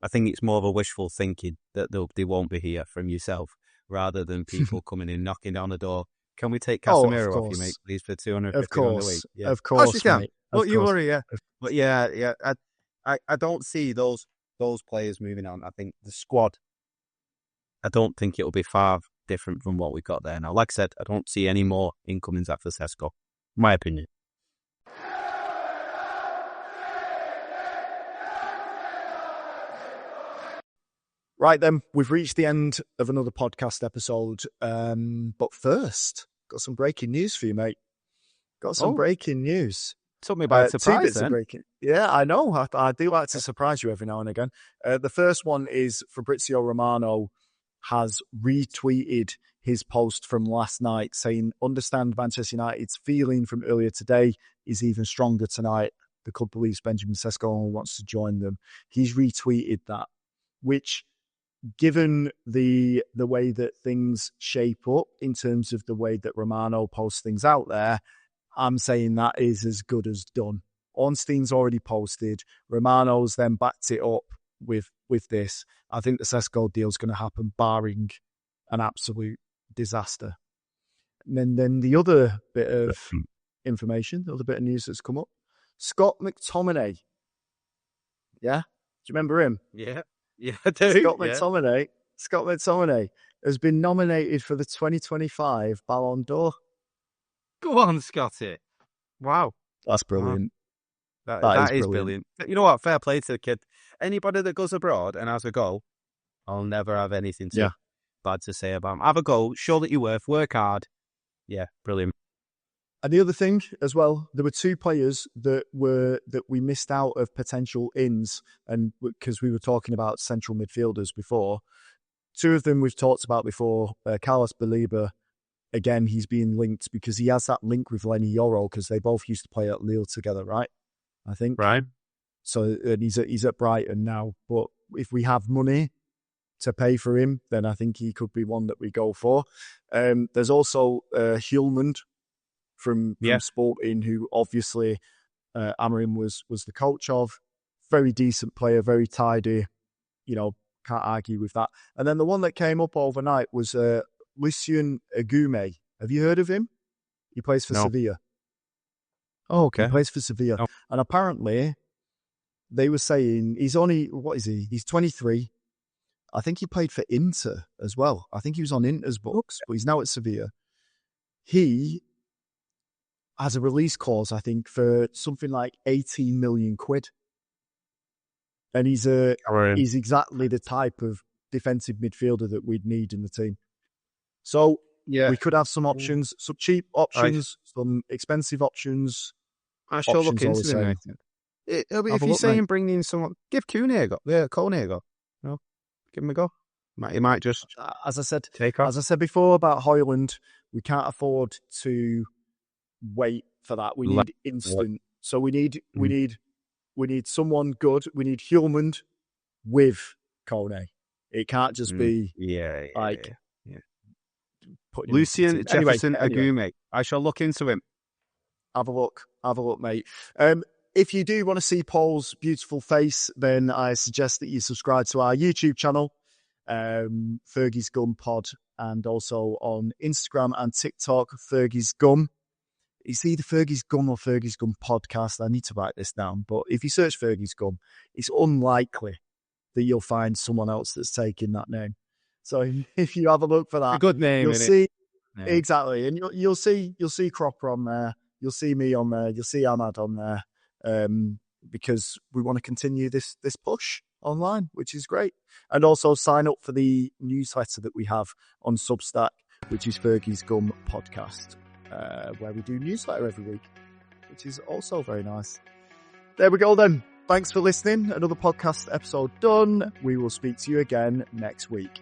I think it's more of a wishful thinking that they won't be here from yourself, rather than people coming in, knocking down the door. Can we take Casemiro off you, mate, please, for 250 pounds a week? Yeah. Of course, you can. Mate. Don't you worry, But I don't see those players moving on. I think the squad, I don't think it'll be far different from what we've got there now. Like I said, I don't see any more incomings after Sesko, my opinion. Right then, we've reached the end of another podcast episode. But first, got some breaking news for you, mate. Got some breaking news. Took me by surprise. 2 bits of breaking. Yeah, I know. I do like to surprise you every now and again. The first one is Fabrizio Romano has retweeted his post from last night saying, "Understand Manchester United's feeling from earlier today is even stronger tonight. The club believes Benjamin Sesko wants to join them." He's retweeted that, which, given the way that things shape up in terms of the way that Romano posts things out there, I'm saying that is as good as done. Ornstein's already posted. Romano's then backed it up with this. I think the Sesko deal's going to happen, barring an absolute disaster. And then the other bit of information, the other bit of news that's come up, Scott McTominay. Yeah? Do you remember him? Yeah, I do. Scott McTominay has been nominated for the 2025 Ballon d'Or. Go on, Scotty. Wow. That's brilliant. Wow. That is brilliant. You know what? Fair play to the kid. Anybody that goes abroad and has a goal, I'll never have anything bad to say about him. Have a goal, show that you're work hard. Yeah, brilliant. And the other thing as well, there were 2 players that we missed out of potential ins, and because we were talking about central midfielders before. 2 of them we've talked about before. Carlos Baleba, again, he's being linked because he has that link with Lenny Yoro because they both used to play at Lille together, right? I think. Right. So and he's at Brighton now. But if we have money to pay for him, then I think he could be one that we go for. There's also Hjulmand from Sporting, who obviously Amorim was the coach of. Very decent player, very tidy. Can't argue with that. And then the one that came up overnight was Lucien Agume. Have you heard of him? He plays for Sevilla. Oh, okay. He plays for Sevilla. Oh. And apparently, they were saying what is he? He's 23. I think he played for Inter as well. I think he was on Inter's books, but he's now at Sevilla. He has a release clause, I think, for something like 18 million quid. And he's exactly the type of defensive midfielder that we'd need in the team. So we could have some options, some cheap options, some expensive options. I shall look into him, mate. If you're saying bring in someone, give Kone a go. Yeah, Kone a go. No, give him a go. He might just, as I said, take off. As I said before about Højlund, we can't afford to wait for that. We need instant. So we need someone good. We need Hjulmand with Kone. It can't just be Lucien Jefferson Agume. I shall look into him. Have a look, mate. If you do want to see Paul's beautiful face, then I suggest that you subscribe to our YouTube channel, Fergie's Gum Pod, and also on Instagram and TikTok, Fergie's Gum. It's either Fergie's Gum or Fergie's Gum Podcast. I need to write this down. But if you search Fergie's Gum, it's unlikely that you'll find someone else that's taking that name. So if you have a look for that, a good name, you'll see exactly, and you'll see Cropper on there. You'll see me on there. You'll see Ahmad on there, because we want to continue this push online, which is great. And also sign up for the newsletter that we have on Substack, which is Fergie's Gum Podcast, where we do newsletter every week, which is also very nice. There we go then. Thanks for listening. Another podcast episode done. We will speak to you again next week.